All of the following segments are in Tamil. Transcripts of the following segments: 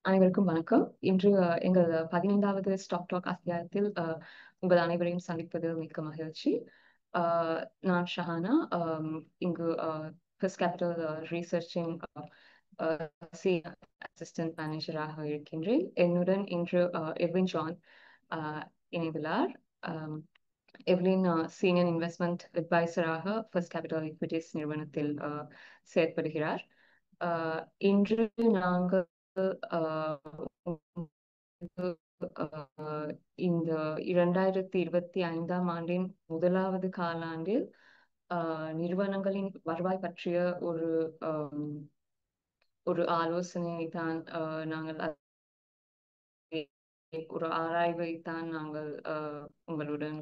அனைவருக்கும் வணக்கம். இன்று எங்கள் 15வது ஸ்டாக் டாக் அத்தியாயத்தில் உங்கள் அனைவரையும் சந்திப்பது மிக்க மகிழ்ச்சி. நான் ஷஹானா. இங்கு ஃபர்ஸ்ட் கேபிட்டல் ரிசர்ச்சின் சீனியர் அசிஸ்டன்ட் மேனேஜராக இருக்கின்றேன். என்னுடன் இன்று எவ்லின் ஜான் இணைந்துள்ளார். எவ்லின் சீனியர் இன்வெஸ்ட்மெண்ட் அட்வைசராக ஃபர்ஸ்ட் கேபிட்டல் ஈக்விட்டிஸ் நிறுவனத்தில் செயற்படுகிறார். இன்று நாங்கள் இந்த 2025ஆம் ஆண்டின் முதலாவது காலாண்டில் நிறுவனங்களின் வருவாய் பற்றிய ஒரு ஆலோசனையை தான் நாங்கள் ஒரு ஆராய்வை தான் நாங்கள் உங்களுடன்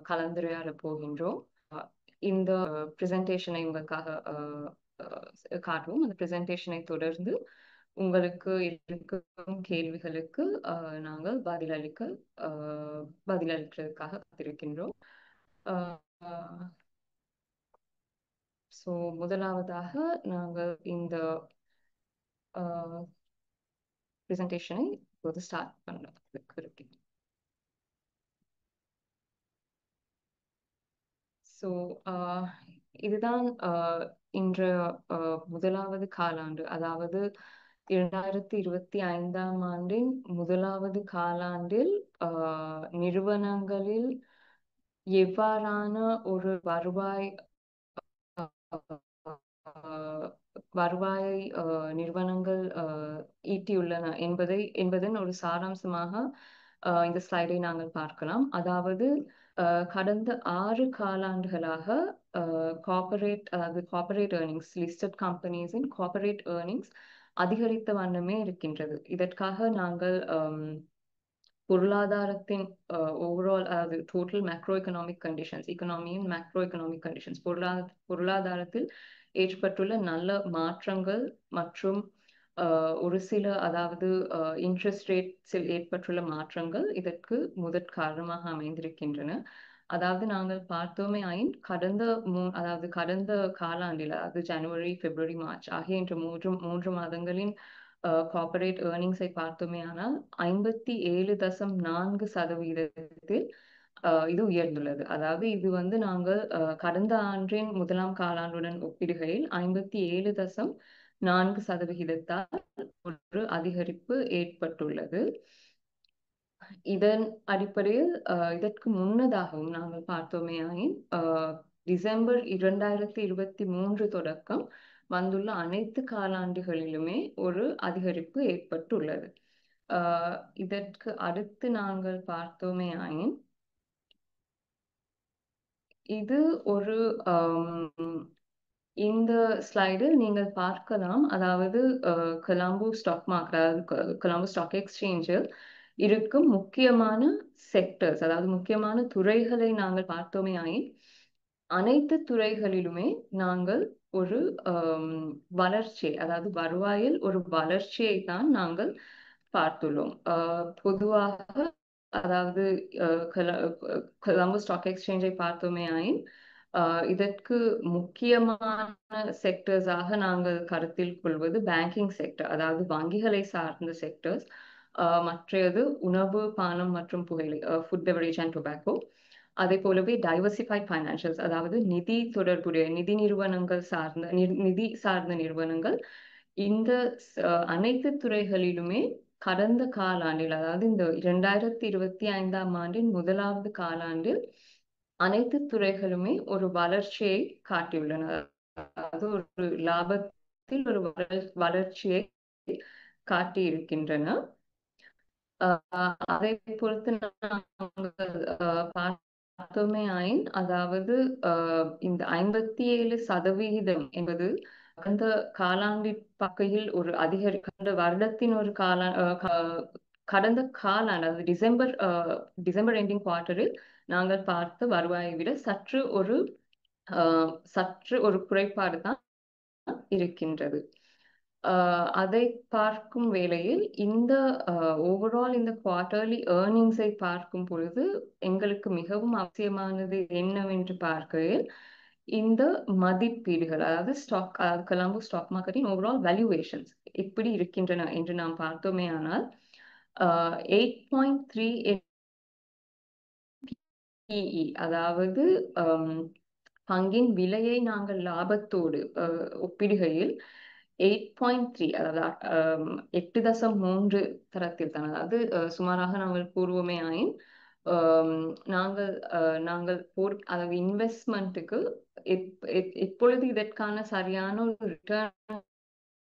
கலந்துரையாட போகின்றோம். இந்த பிரசன்டேஷனை உங்களுக்காக காட்டுவோம். அந்த பிரசன்டேஷனை தொடர்ந்து உங்களுக்கு இருக்கும் கேள்விகளுக்கு நாங்கள் பதிலளிக்கிறதுக்காக காத்திருக்கின்றோம். முதலாவதாக நாங்கள் இந்த பிரசன்டேஷனை இப்போது ஸ்டார்ட் பண்ணுறதுக்கு இருக்கேன். இதுதான் இன்று முதலாவது காலாண்டு, அதாவது 2025ஆம் ஆண்டின் முதலாவது காலாண்டில் நிறுவனங்களில் எவ்வாறான ஒரு வருவாயை நிறுவனங்கள் ஈட்டியுள்ளன என்பதன் ஒரு சாராம்சமாக இந்த ஸ்லைடை நாங்கள் பார்க்கலாம். அதாவது கடந்த 6 காலாண்டுகளாக கார்ப்பரேட் ஏர்னிங்ஸ், லிஸ்டட் கம்பெனிஸின் கார்ப்பரேட் ஏர்னிங்ஸ் அதிகரித்த வண்ணமே இருக்கின்றது. இதற்காக நாங்கள் பொருளாதாரத்தின் ஓவரால், அதாவது டோட்டல் மேக்ரோ எக்கனாமிக் கண்டிஷன்ஸ், இக்கனாமியின் மேக்ரோ எக்கனாமிக் கண்டிஷன்ஸ், பொருளாதாரத்தில் ஏற்பட்டுள்ள நல்ல மாற்றங்கள் மற்றும் ஒரு சில, அதாவது இன்ட்ரெஸ்ட் ரேட்ஸில் ஏற்பட்டுள்ள மாற்றங்கள் இதற்கு முதற் காரணமாக அமைந்திருக்கின்றன. அதாவது நாங்கள் பார்த்தோமே ஆயின் கடந்த காலாண்டில், அதாவது ஜனவரி, பிப்ரவரி, மார்ச் ஆகிய இந்த மூன்று மாதங்களின் கார்ப்பரேட் ஏர்னிங்ஸை பார்த்தோமே ஆனால் 57.4% இது உயர்ந்துள்ளது. அதாவது இது நாங்கள் கடந்த ஆண்டின் முதலாம் காலாண்டுடன் ஒப்பிடுகையில் 57.4% ஒரு அதிகரிப்பு ஏற்பட்டுள்ளது. இதன் அடிப்படையில் இதற்கு முன்னதாகவும் நாங்கள் பார்த்தோமே ஆயின் டிசம்பர் 2023 தொடக்கம் வந்துள்ள அனைத்து காலாண்டுகளிலுமே ஒரு அதிகரிப்பு ஏற்பட்டுள்ளது. இதற்கு அடுத்து நாங்கள் பார்த்தோமே ஆயின் இது ஒரு இந்த ஸ்லைடில் நீங்கள் பார்க்கலாம். அதாவது கொலம்போ ஸ்டாக் மார்க்கெட், அதாவது கொலம்போ ஸ்டாக் எக்ஸ்சேஞ்சில் இருக்கும் முக்கியமான செக்டர்ஸ், அதாவது முக்கியமான துறைகளை நாங்கள் பார்த்தோமே ஆயின் அனைத்து துறைகளிலுமே நாங்கள் ஒரு வளர்ச்சி, அதாவது வருவாயில் ஒரு வளர்ச்சியை தான் நாங்கள் பார்த்துள்ளோம். பொதுவாக, அதாவது கொலம்போ ஸ்டாக் எக்ஸ்சேஞ்சை பார்த்தோமே ஆயின் இதற்கு முக்கியமான செக்டர்ஸாக நாங்கள் கருத்தில் கொள்வது பேங்கிங் செக்டர், அதாவது வங்கிகளை சார்ந்த செக்டர்ஸ். மற்றது உணவு, பானம் மற்றும் புகையிலை, ஃபுட், பெவரேஜ் அண்ட் டொபாக்கோ. அதே போலவே டைவர்சிஃபைட் ஃபைனான்சியல்ஸ், அதாவது நிதி தொடர்புடைய நிதி சார்ந்த நிறுவனங்கள். இந்த அனைத்து துறைகளிலுமே கடந்த காலாண்டில், அதாவது இந்த 2025ஆம் ஆண்டின் முதலாவது காலாண்டில் அனைத்து துறைகளுமே ஒரு வளர்ச்சியை காட்டியுள்ளன. அது ஒரு லாபத்தில் ஒரு வளர்ச்சியை காட்டி இருக்கின்றன. அதை பொறுத்து பார்த்தோமே ஆயின், அதாவது இந்த 57% என்பது அந்த காலாண்டின் பக்கையில் ஒரு கடந்த வருடத்தின் ஒரு கடந்த காலாண்டு, அதாவது டிசம்பர் எண்டிங் குவார்ட்டரில் நாங்கள் பார்த்த வருவாயை விட சற்று ஒரு குறைபாடு தான் இருக்கின்றது. அதை பார்க்கும் வேளையில் இந்த ஓவரால் இந்த குவார்ட்டர்லி ஏர்னிங்ஸை பார்க்கும் பொழுது எங்களுக்கு மிகவும் அவசியமானது என்னவென்று பார்க்கையில் இந்த மதிப்பீடுகள், அதாவது கொலம்போ ஸ்டாக் மார்க்கெட்டின் ஓவரால் வேல்யூவேஷன்ஸ் எப்படி இருக்கின்றன என்று நாம் பார்த்தோமே ஆனால் 8.3 PE, அதாவது பங்கின் விலையை நாங்கள் லாபத்தோடு ஒப்பிடுகையில் 8.3, அதாவது 8.3 தரத்தில் தான், அதாவது சுமாராக நாங்கள் கூறுவோமே ஆயின் நாங்கள் அதாவது இன்வெஸ்ட்மெண்ட்டுக்கு எப்பொழுது இதற்கான சரியான ஒரு ரிட்டர்ன்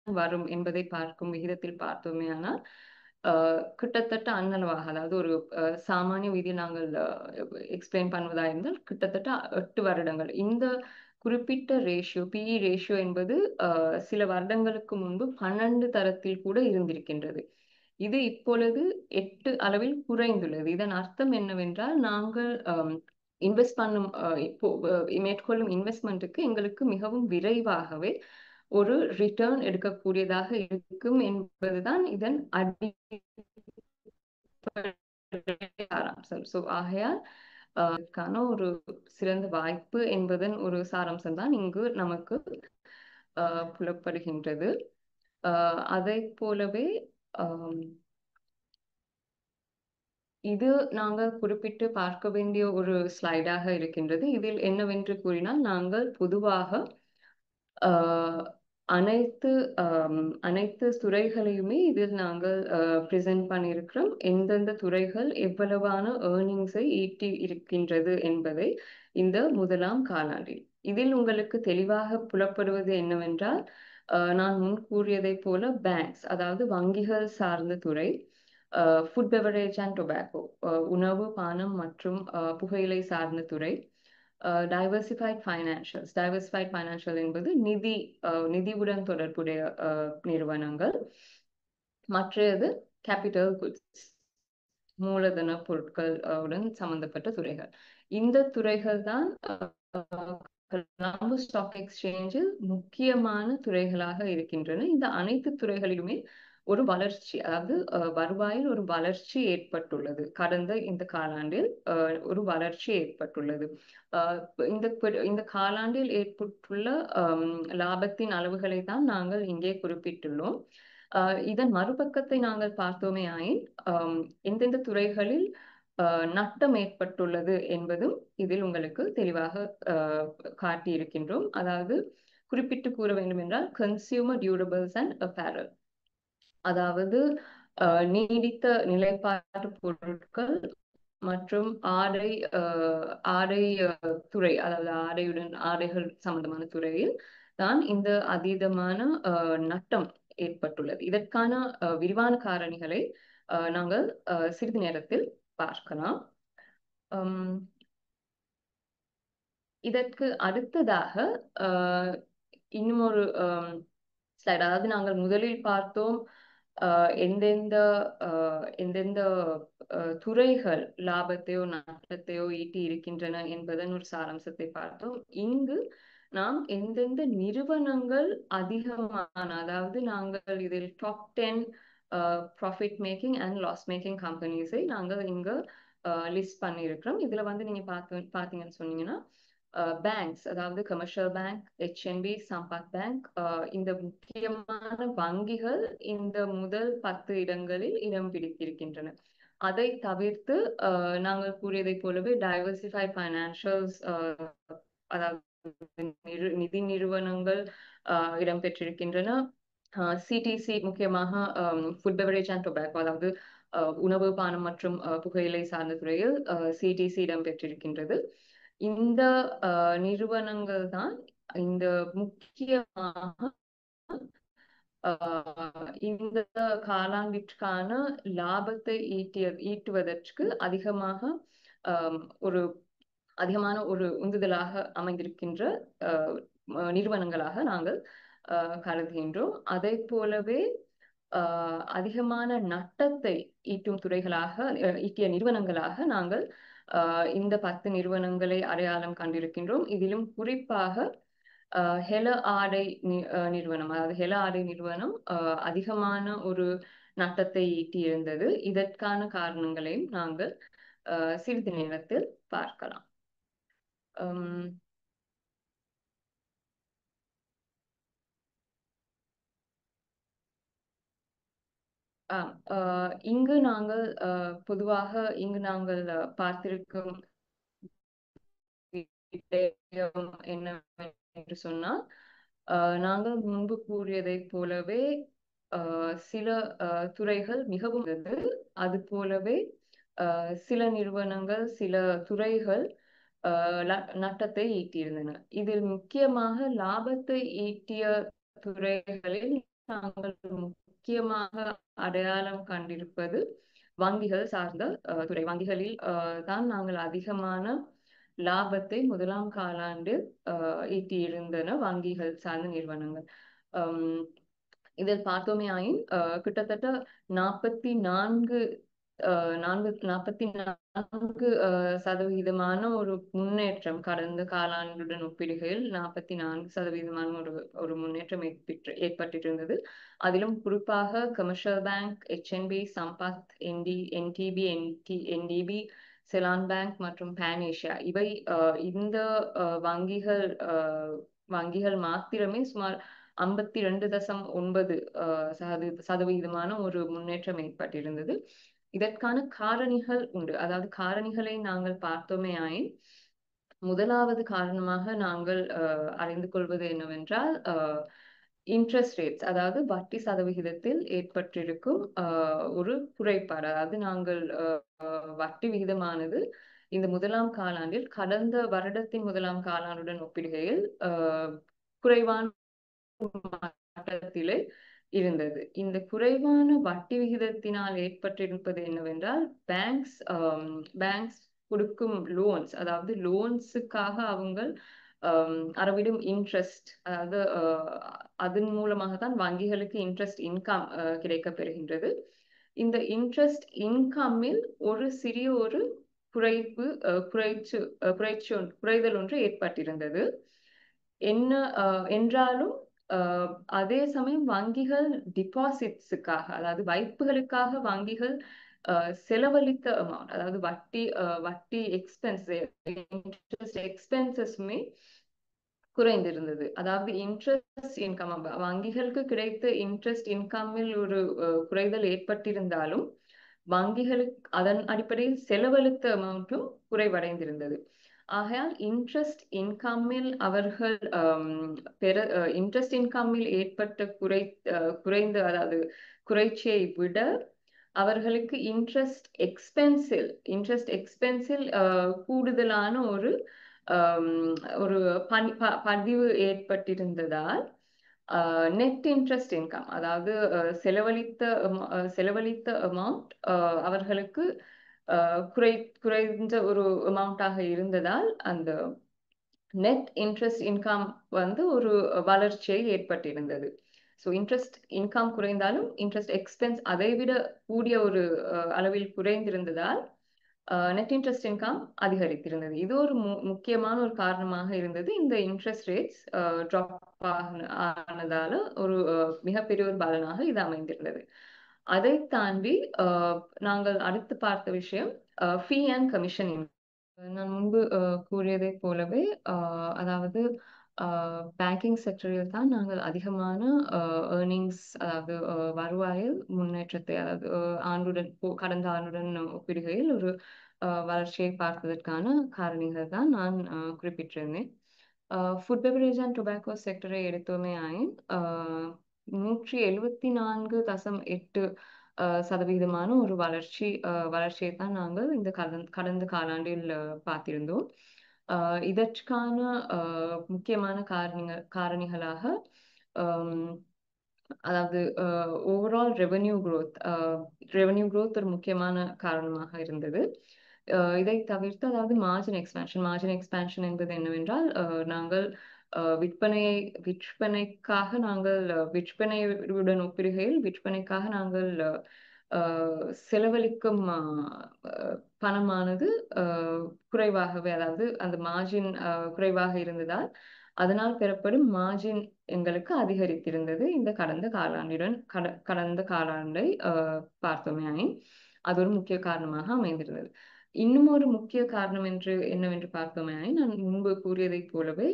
வரும் என்பதை பார்க்கும் விகிதத்தில் பார்த்தோமே ஆனால் கிட்டத்தட்ட அன்னளவாக, அதாவது ஒரு சாமானிய விதியை நாங்கள் எக்ஸ்பிளைன் பண்ணுவதா இருந்தால் கிட்டத்தட்ட 8 வருடங்கள் இந்த குறிப்பிட்ட ரேஷியோ, பிஇ ரேஷியோ என்பது சில வருடங்களுக்கு முன்பு 12 தரத்தில் கூட இருந்திருக்கின்றது. இது இப்பொழுது 8 அளவில் குறைந்துள்ளது. இதன் அர்த்தம் என்னவென்றால் நாங்கள் இன்வெஸ்ட் பண்ணும் இப்போ மேற்கொள்ளும் இன்வெஸ்ட்மெண்ட்டுக்கு எங்களுக்கு மிகவும் விரைவாகவே ஒரு ரிட்டர்ன் எடுக்கக்கூடியதாக இருக்கும் என்பதுதான் இதன் சாராம்சம். ஸோ ஆகையால் ஒரு சிறந்த வாய்ப்பு என்பதன் ஒரு சாராம்சம் தான் இங்கு நமக்கு புலப்படுகின்றது. அதை போலவே இது நாங்கள் குறிப்பிட்டு பார்க்க வேண்டிய ஒரு ஸ்லைடாக இருக்கின்றது. இதில் என்னவென்று கூறினால், நாங்கள் பொதுவாக அனைத்து துறைகளையுமே இதில் நாங்கள் பிரசன்ட் பண்ணியிருக்கிறோம். எந்தெந்த துறைகள் எவ்வளவான ஏர்னிங்ஸை ஈட்டி இருக்கின்றது என்பதை இந்த முதலாம் காலாண்டில். இதில் உங்களுக்கு தெளிவாக புலப்படுவது என்னவென்றால், நான் முன் கூறியதை போல பேங்க்ஸ், அதாவது வங்கிகள் சார்ந்த துறை, ஃபுட் பெவரேஜ் அண்ட் டொபாக்கோ, உணவு பானம் மற்றும் புகையிலை சார்ந்த துறை, டைவர்சிஃபைட் ஃபைனான்ஷியல் என்பது நிதியுடன் தொடர்புடைய நிறுவனங்கள், மற்றது கேபிட்டல் குட்ஸ், மூலதன பொருட்கள் உடன் சம்பந்தப்பட்ட துறைகள். இந்த துறைகள் தான் கொலம்போ ஸ்டாக் எக்ஸ்சேஞ்சில் முக்கியமான துறைகளாக இருக்கின்றன. இந்த அனைத்து துறைகளிலுமே ஒரு வளர்ச்சி, அதாவது வருவாயில் ஒரு வளர்ச்சி ஏற்பட்டுள்ளது. கடந்த இந்த காலாண்டில் ஒரு வளர்ச்சி ஏற்பட்டுள்ளது. இந்த காலாண்டில் ஏற்பட்டுள்ள லாபத்தின் அளவுகளை தான் நாங்கள் இங்கே குறிப்பிட்டுள்ளோம். இதன் மறுபக்கத்தை நாங்கள் பார்த்தோமே ஆயின் எந்தெந்த துறைகளில் நட்டம் ஏற்பட்டுள்ளது என்பதும் இதில் உங்களுக்கு தெளிவாக காட்டியிருக்கின்றோம். அதாவது குறிப்பிட்டு கூற வேண்டும் என்றால் கன்சியூமர் டியூரபிள்ஸ் அண்ட் அப்பேரல், அதாவது நீடித்த நிலைப்பாட்டு பொருட்கள் மற்றும் ஆடை துறை, அதாவது ஆடைகள் சம்பந்தமான துறையில் தான் இந்த அதீதமான நட்டம் ஏற்பட்டுள்ளது. இதற்கான விரிவான காரணிகளை நாங்கள் சிறிது நேரத்தில் பார்க்கலாம். இதற்கு அடுத்ததாக இன்னும் ஒரு ஸ்லைட், அதாவது நாங்கள் முதலில் பார்த்தோம் எந்தெந்த துறைகள் லாபத்தையோ நட்டத்தையோ ஈட்டி இருக்கின்றன என்பதன் ஒரு சாராம்சத்தை பார்த்தோம். இங்கு நாம் எந்தெந்த நிறுவனங்கள் அதிகமான, அதாவது நாங்கள் இதில் top 10 profit making and loss making கம்பெனிஸை நாங்கள் இங்க லிஸ்ட் பண்ணியிருக்கிறோம். இதுல வந்து நீங்க பார்த்தீங்கன்னு சொன்னீங்கன்னா பேங்க்ஸ், அதாவது commercial Bank, HNB, Sampath bank, இந்த முக்கியமான வங்கிகள் இந்த முதல் 10 இடங்களில் இடம் பிடித்திருக்கின்றன. அதை தவிர்த்து நாங்கள் கூறியதை போலவே டைவர்சிஃபைட் ஃபைனான்ஷியல்ஸ், அதாவது நிதி நிறுவனங்கள் இடம்பெற்றிருக்கின்றன. CTC, முக்கியமாக ஃபுட் பெவரேஜ் அண்ட் டொபாக்கோ, அதாவது உணவு பானம் மற்றும் புகையிலை சார்ந்த துறையில் CTC இடம்பெற்றிருக்கின்றது. இந்த நிறுவனங்கள் தான் இந்த முக்கியமாக இந்த காலாண்டிற்கான லாபத்தை ஈட்டுவதற்கு அதிகமான ஒரு உந்துதலாக அமைந்திருக்கின்ற நிறுவனங்களாக நாங்கள் கருதுகின்றோம். அதை போலவே அதிகமான நட்டத்தை ஈட்டிய நிறுவனங்களாக நாங்கள் இந்த 10 நிறுவனங்களை அடையாளம் கண்டிருக்கின்றோம். இதிலும் குறிப்பாக ஹெல ஆடை நிறுவனம், அதாவது ஹெல ஆடை நிறுவனம் அதிகமான ஒரு நட்டத்தை ஈட்டியிருந்தது. இதற்கான காரணங்களையும் நாங்கள் சிறிது நேரத்தில் பார்க்கலாம். இங்கு நாங்கள் பொதுவாக இங்கு நாங்கள் பார்த்திருக்கும் விடயம் என்னவென்று சொன்னால், நாங்கள் முன்பு கூறியதைப் போலவே சில துறைகள் மிகவும் அது போலவே சில நிறுவனங்கள், சில துறைகள் நட்டத்தை ஈட்டியிருந்தன. இதில் முக்கியமாக லாபத்தை ஈட்டிய துறைகளில் நாங்கள் முக்கியமாக அடையாளம் கண்டிருப்பது வங்கிகள் சார்ந்த துறை. வங்கிகளில் தான் நாங்கள் அதிகமான லாபத்தை முதலாம் காலாண்டில் ஈட்டியிருந்தன வங்கிகள் சார்ந்த நிறுவனங்கள். இதில் பார்த்தோமே ஆயின் கிட்டத்தட்ட 44 சதவீதமான ஒரு முன்னேற்றம் கடந்த காலாண்டுடன் ஒப்பிடுகையில் 44% ஒரு முன்னேற்றம் ஏற்பட்டிருந்தது. அதிலும் குறிப்பாக Commercial Bank, HNB, Sampath, NTB, NDB, Seylan Bank மற்றும் பேன் ஏஷியா இவை இந்த வங்கிகள் மாத்திரமே சுமார் 52.9 சதவீதமான ஒரு முன்னேற்றம் ஏற்பட்டிருந்தது. இதற்கான காரணிகள் உண்டு. அதாவது காரணிகளை நாங்கள் பார்த்தோமே ஆயின் முதலாவது காரணமாக நாங்கள் அறிந்து கொள்வது என்னவென்றால் இன்ட்ரெஸ்ட் ரேட்ஸ், அதாவது வட்டி சதவிகிதத்தில் ஏற்பட்டிருக்கும் ஒரு குறைபாடு. அதாவது நாங்கள் வட்டி விகிதமானது இந்த முதலாம் காலாண்டில் கடந்த வருடத்தின் முதலாம் காலாண்டுடன் ஒப்பிடுகையில் குறைவான மட்டத்திலே இருந்தது. இந்த குறைவான வட்டி விகிதத்தினால் ஏற்பட்டிருப்பது என்னவென்றால் பேங்க்ஸ் கொடுக்கும் லோன்ஸ், அதாவது லோன்ஸுக்காக அவங்க அறவிடும் இன்ட்ரெஸ்ட், அதாவது அதன் மூலமாக தான் வங்கிகளுக்கு இன்ட்ரெஸ்ட் இன்கம் கிடைக்க பெறுகின்றது. இந்த இன்ட்ரெஸ்ட் இன்கம்மில் ஒரு சிறிய ஒரு குறைதல் ஒன்று ஏற்பட்டிருந்தது. என்றாலும் அதே சமயம் வங்கிகள் டிபாசிட்ஸுக்காக, அதாவது வைப்புகளுக்காக வங்கிகள் செலவழித்த அமௌண்ட், அதாவது வட்டி எக்ஸ்பென்சஸ்மே குறைந்திருந்தது. அதாவது இன்ட்ரெஸ்ட் இன்கம், வங்கிகளுக்கு கிடைத்த இன்ட்ரெஸ்ட் இன்கம்மில் ஒரு குறைதல் ஏற்பட்டிருந்தாலும் வங்கிகளுக்கு அதன் அடிப்படையில் செலவழித்த அமௌண்ட்டும் குறைவடைந்திருந்தது. ஆகையால் இன்ட்ரெஸ்ட் இன்கம்மில் அவர்கள் இன்ட்ரெஸ்ட் இன்கம்மில் ஏற்பட்ட குறைந்த, அதாவது குறைச்சியை விட அவர்களுக்கு இன்ட்ரெஸ்ட் எக்ஸ்பென்சில் கூடுதலான ஒரு பதிவு ஏற்பட்டிருந்ததால் நெட் இன்ட்ரெஸ்ட் இன்கம், அதாவது செலவழித்த அமௌண்ட் அவர்களுக்கு குறைந்த ஒரு அமௌண்டாக இருந்ததால் அந்த நெட் இன்ட்ரெஸ்ட் இன்கம் ஒரு வளர்ச்சியை ஏற்பட்டிருந்தது. ஸோ இன்ட்ரெஸ்ட் இன்கம் குறைந்தாலும் இன்ட்ரெஸ்ட் எக்ஸ்பென்ஸ் அதைவிட கூடிய ஒரு அளவில் குறைந்திருந்ததால் நெட் இன்ட்ரெஸ்ட் இன்கம் அதிகரித்திருந்தது. இது ஒரு முக்கியமான ஒரு காரணமாக இருந்தது. இந்த இன்ட்ரெஸ்ட் ரேட்ஸ் ட்ராப் ஆனதால ஒரு மிகப்பெரிய ஒரு பலனாக இது அமைந்திருந்தது. அதை தாண்டி நாங்கள் அடுத்து பார்த்த விஷயம் ஃபீ அண்ட் கமிஷன். நான் முன்பு கூறியதை போலவே அதாவது பேங்கிங் செக்டரில் தான் நாங்கள் அதிகமான ஏர்னிங்ஸ், அதாவது வருவாயில் முன்னேற்றத்தை, அதாவது கடந்த ஆண்டுடன் ஒப்பிடுகையில் ஒரு வளர்ச்சியை பார்த்ததற்கான காரணிகள் தான் நான் குறிப்பிட்டிருந்தேன். ஃபுட் பெவரேஜ் அண்ட் டொபாக்கோ செக்டரை எடுத்தோமே ஆயின் 174.8 சதவீதமான ஒரு வளர்ச்சியை தான் நாங்கள் இந்த கடந்த காலாண்டில் பார்த்திருந்தோம். இதற்கான முக்கியமான காரணிகளாக அதாவது ஓவரால் ரெவென்யூ growth ஒரு முக்கியமான காரணமாக இருந்தது. இதை தவிர்த்து அதாவது மார்ஜின் எக்ஸ்பேன்ஷன் என்பது என்னவென்றால் நாங்கள் விற்பனைக்காக நாங்கள் விற்பனையுடன் ஒப்பிடுகையில் விற்பனைக்காக நாங்கள் செலவழிக்கும் பணமானது குறைவாகவே, அதாவது அந்த மார்ஜின் குறைவாக இருந்ததால் அதனால் பெறப்படும் மார்ஜின் எங்களுக்கு அதிகரித்திருந்தது. இந்த கடந்த காலாண்டை பார்த்தோமே அது ஒரு முக்கிய காரணமாக அமைந்திருந்தது. இன்னும் ஒரு முக்கிய காரணம் என்னவென்று பார்த்தோமே நான் முன்பு கூறியதை போலவே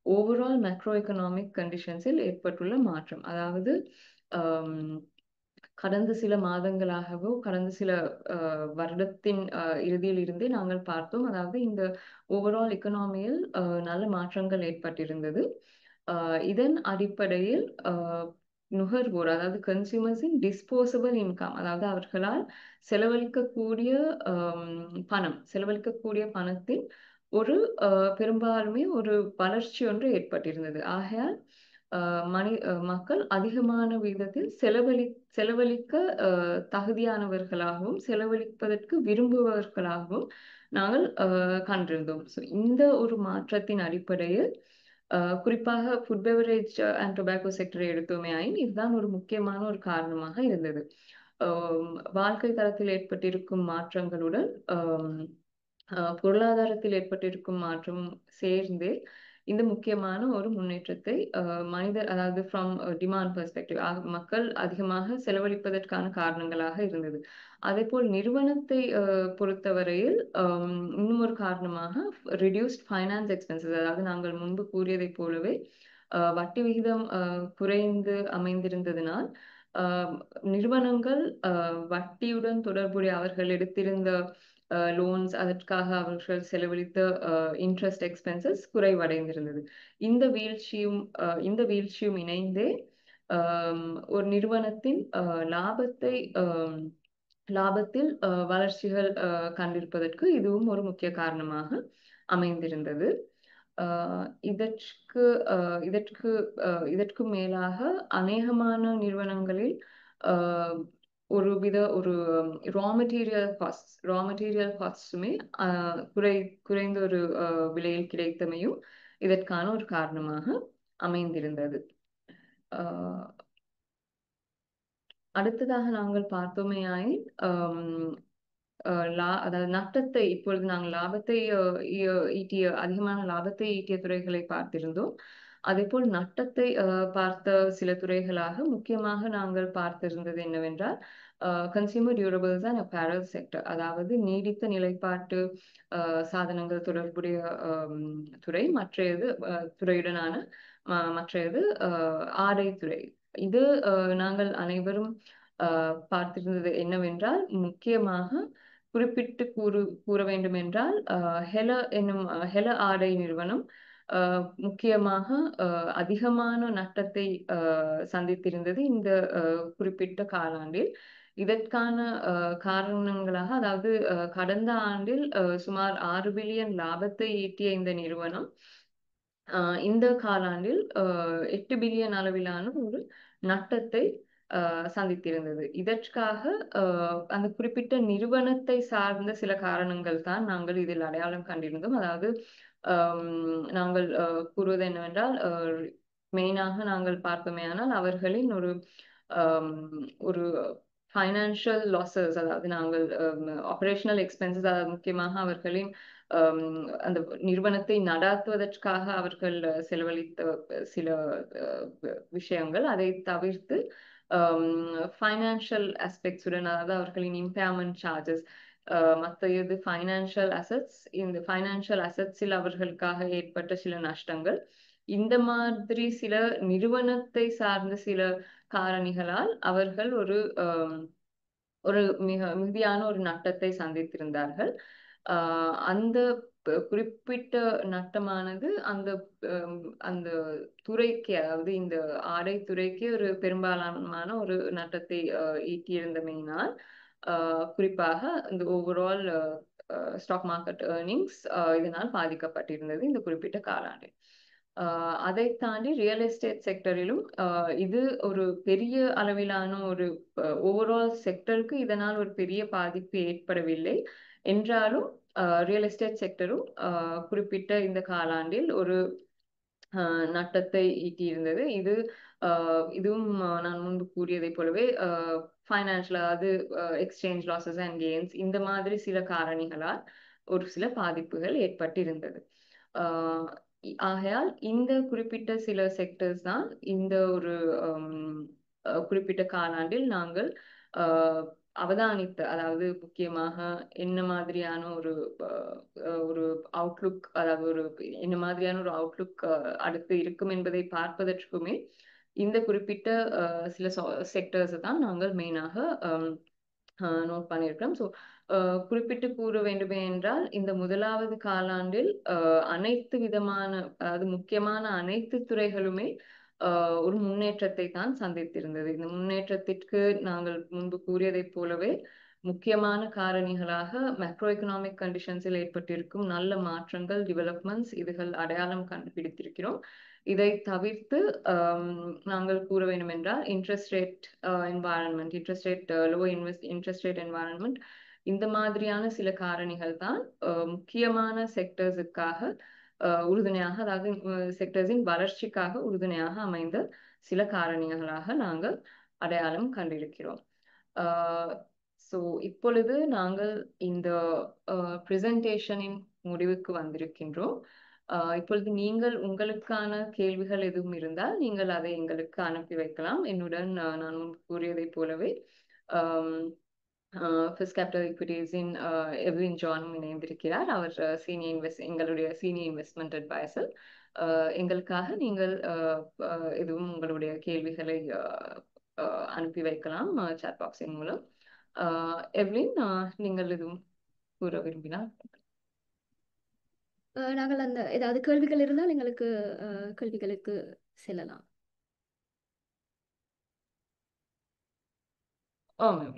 ஓவரால் மேக்ரோ எக்கனாமிக் கண்டிஷன்ஸில் ஏற்பட்டுள்ள மாற்றம், அதாவது கடந்த சில மாதங்களாகவோ கடந்த சில வருடத்தின் இறுதியில் இருந்தே நாங்கள் பார்த்தோம். அதாவது இந்த ஓவரால் எக்கனாமியில் நல்ல மாற்றங்கள் ஏற்பட்டிருந்தது. இதன் அடிப்படையில் நுகர்வோர் அதாவது கன்சியூமர்ஸின் டிஸ்போசபிள் இன்கம் அதாவது அவர்களால் செலவழிக்கக்கூடிய செலவழிக்கக்கூடிய பணத்தின் ஒரு பெரும்பாலுமே ஒரு வளர்ச்சி ஒன்று ஏற்பட்டிருந்தது. ஆகையால் மக்கள் அதிகமான விதத்தில் செலவழிக்க தகுதியானவர்களாகவும் செலவழிப்பதற்கு விரும்புபவர்களாகவும் நாங்கள் கண்டிருந்தோம். ஸோ இந்த ஒரு மாற்றத்தின் அடிப்படையில் குறிப்பாக ஃபுட் பெவரேஜ் அண்ட் டொபாக்கோ செக்டரை எடுத்தோமே ஆயின் இதுதான் ஒரு முக்கியமான ஒரு காரணமாக இருந்தது. வாழ்க்கை தரத்தில் ஏற்பட்டிருக்கும் மாற்றங்களுடன் பொருளாதாரத்தில் ஏற்பட்டிருக்கும் மாற்றம் சேர்ந்து இந்த முக்கியமான ஒரு முன்னேற்றத்தை மனிதர் அதாவது ஃப்ரம் டிமாண்ட் பெர்ஸ்பெக்டிவ் மக்கள் அதிகமாக செலவழிப்பதற்கான காரணங்களாக இருந்தது. அதேபோல் நிறுவனத்தை பொறுத்தவரையில் இன்னும் ஒரு காரணமாக ரிடியூஸ்ட் ஃபைனான்ஸ் எக்ஸ்பென்சஸ் அதாவது நாங்கள் முன்பு கூறியதைப் போலவே வட்டி விகிதம் குறைந்து அமைந்திருந்ததினால் நிறுவனங்கள் வட்டியுடன் தொடர்புடைய அவர்கள் எடுத்திருந்த லோன்ஸ் அதற்காக அவர்கள் செலவழித்த இன்ட்ரெஸ்ட் எக்ஸ்பென்சஸ் குறைவடைந்திருந்தது. இந்த வீழ்ச்சியும் இணைந்தே ஒரு நிறுவனத்தின் லாபத்தில் வளர்ச்சிகள் கண்டிருப்பதற்கு இதுவும் ஒரு முக்கிய காரணமாக அமைந்திருந்தது. இதற்கு மேலாக அநேகமான நிறுவனங்களில் ஒரு ரா மெட்டீரியல் காஸ்ட்ஸுமே குறைந்த ஒரு விலையில் கிடைத்தமையும் இதற்கான ஒரு காரணமாக அமைந்திருந்தது. அடுத்ததாக நாங்கள் பார்த்தோமேயாயின் அதாவது நட்டத்தை இப்பொழுது நாங்கள் அதிகமான லாபத்தை ஈட்டிய துறைகளை பார்த்திருந்தோம். அதேபோல் நட்டத்தை பார்த்த சில துறைகளாக முக்கியமாக நாங்கள் பார்த்திருந்தது என்னவென்றால் consumer durables and apparel sector அதாவது நீடித்த நிலைப்பாட்டு சாதனங்கள் தொடர்புடைய துறை மற்றையது ஆடை துறை. இது நாங்கள் அனைவரும் பார்த்திருந்தது என்னவென்றால் முக்கியமாக குறிப்பிட்டு கூற வேண்டும் என்றால் ஹெல ஆடை நிறுவனம் முக்கியமாக அதிகமான நட்டத்தை சந்தித்திருந்தது இந்த குறிப்பிட்ட காலாண்டில். இதற்கான காரணங்களாக அதாவது கடந்த ஆண்டில் சுமார் 6 பில்லியன் லாபத்தை ஈட்டிய இந்த நிறுவனம் இந்த காலாண்டில் 8 பில்லியன் அளவிலான ஒரு நட்டத்தை சந்தித்திருந்தது. இதற்காக அந்த குறிப்பிட்ட நிறுவனத்தை சார்ந்த சில காரணங்கள் தான் நாங்கள் இதில் அடையாளம் கண்டிருந்தோம். அதாவது நாங்கள் கூறுவது என்னவென்றால் மெயினாக நாங்கள் பார்த்தோமேயானால் அவர்களின் ஒரு ஃபைனான்சியல் லாசஸ் அதாவது நாங்கள் ஆபரேஷனல் எக்ஸ்பென்சஸ் அதாவது முக்கியமாக அவர்களின் அந்த நிறுவனத்தை நடாத்துவதற்காக அவர்கள் செலவழித்த சில விஷயங்கள் அதை தவிர்த்து ஃபைனான்சியல் ஆஸ்பெக்ட்ஸுடன் அதாவது அவர்களின் இம்பேர்மெண்ட் சார்ஜஸ் மற்றது ஃபைனான்சியல் அசட்ஸ் இந்த ஃபைனான்சியல் அசட்ஸில் அவர்களுக்காக ஏற்பட்ட சில நஷ்டங்கள் இந்த மாதிரி சில நிறுவனத்தை சார்ந்த சில காரணிகளால் அவர்கள் ஒரு மிகுதியான ஒரு நட்டத்தை சந்தித்திருந்தார்கள். அந்த குறிப்பிட்ட நட்டமானது அந்த துறைக்கு அதாவது இந்த ஆடை துறைக்கு ஒரு பெரும்பாலான ஒரு நட்டத்தை ஈட்டியிருந்தமையினால் குறிப்பாக இந்த ஓவரால் ஸ்டாக் மார்க்கெட் ஏர்னிங்ஸ் இதனால் பாதிக்கப்பட்டிருந்தது இந்த குறிப்பிட்ட காலாண்டில். அதை தாண்டி ரியல் எஸ்டேட் செக்டரிலும் இது ஒரு பெரிய அளவிலான ஒரு ஓவரால் செக்டருக்கு இதனால் ஒரு பெரிய பாதிப்பு ஏற்படவில்லை என்றாலும் ரியல் எஸ்டேட் செக்டரும் குறிப்பிட்ட இந்த காலாண்டில் ஒரு நட்டத்தை ஈட்டியிருந்தது. இதுவும் நான் முன்பு கூறியதை போலவே ஃபைனான்சியல் அதாவது எக்ஸ்சேஞ்ச் லாசஸ் அண்ட் கெயின்ஸ் இந்த மாதிரி சில காரணிகளால் ஒரு சில பாதிப்புகள் ஏற்பட்டிருந்தது. ஆகையால் இந்த குறிப்பிட்ட சில செக்டர்ஸ் தான் இந்த ஒரு குறிப்பிட்ட காலாண்டில் நாங்கள் அவதானித்த அதாவது முக்கியமாக என்ன மாதிரியான ஒரு அவுட்லுக் அதாவது என்ன மாதிரியான ஒரு அவுட்லுக் அடுத்து இருக்கும் என்பதை பார்ப்பதற்குமே இந்த குறிப்பிட்ட சில செக்டர்ஸ் தான் நாங்கள் மெயினாக நோட் பண்ணியிருக்கிறோம். ஸோ குறிப்பிட்டு கூற வேண்டுமே என்றால் இந்த முதலாவது காலாண்டில் அனைத்து விதமான அதாவது முக்கியமான அனைத்து துறைகளுமே ஒரு முன்னேற்றத்தை தான் சந்தித்திருந்தது. இந்த முன்னேற்றத்திற்கு நாங்கள் முன்பு கூறியதைப் போலவே முக்கியமான காரணிகளாக மேக்ரோ எக்கனாமிக் கண்டிஷன்ஸில் ஏற்பட்டிருக்கும் நல்ல மாற்றங்கள், டெவலப்மெண்ட்ஸ் இதுகள் அடையாளம் கண்டுபிடித்திருக்கிறோம். இதை தவிர்த்து நாங்கள் கூற வேண்டும் என்றால் interest rate environment, low interest rate environment, இந்த மாதிரியான சில காரணிகள் தான் முக்கியமான செக்டர்ஸுக்காக உறுதுணையாக, அதாவது செக்டர்ஸின் வளர்ச்சிக்காக உறுதுணையாக அமைந்த சில காரணிகளாக நாங்கள் அடையாளம் கண்டிருக்கிறோம். ஸோ இப்பொழுது நாங்கள் இந்த பிரசன்டேஷனின் முடிவுக்கு வந்திருக்கின்றோம். இப்பொழுது நீங்கள் உங்களுக்கான கேள்விகள் எதுவும் இருந்தால் நீங்கள் அதை எங்களுக்கு அனுப்பி வைக்கலாம். என்னுடன் நான் முன்பு கூறியதைப் போலவே ஃபிஸ் கேபிட்டல் ஈக்விட்டிஸின் எவ்லின் ஜானும் இணைந்திருக்கிறார். அவர் எங்களுடைய சீனியர் இன்வெஸ்ட்மெண்ட் அட்வைசர். எங்களுக்காக நீங்கள் எதுவும் உங்களுடைய கேள்விகளை அனுப்பி வைக்கலாம் சாட் பாக்ஸின் மூலம். எவ்லின், நீங்கள் எதுவும் கூற விரும்பினால்? நாங்கள் அந்த ஏதாவது கேள்விகள் இருந்தால் எங்களுக்கு கேள்விகளுக்கு செல்லலாம். எவ்லின்,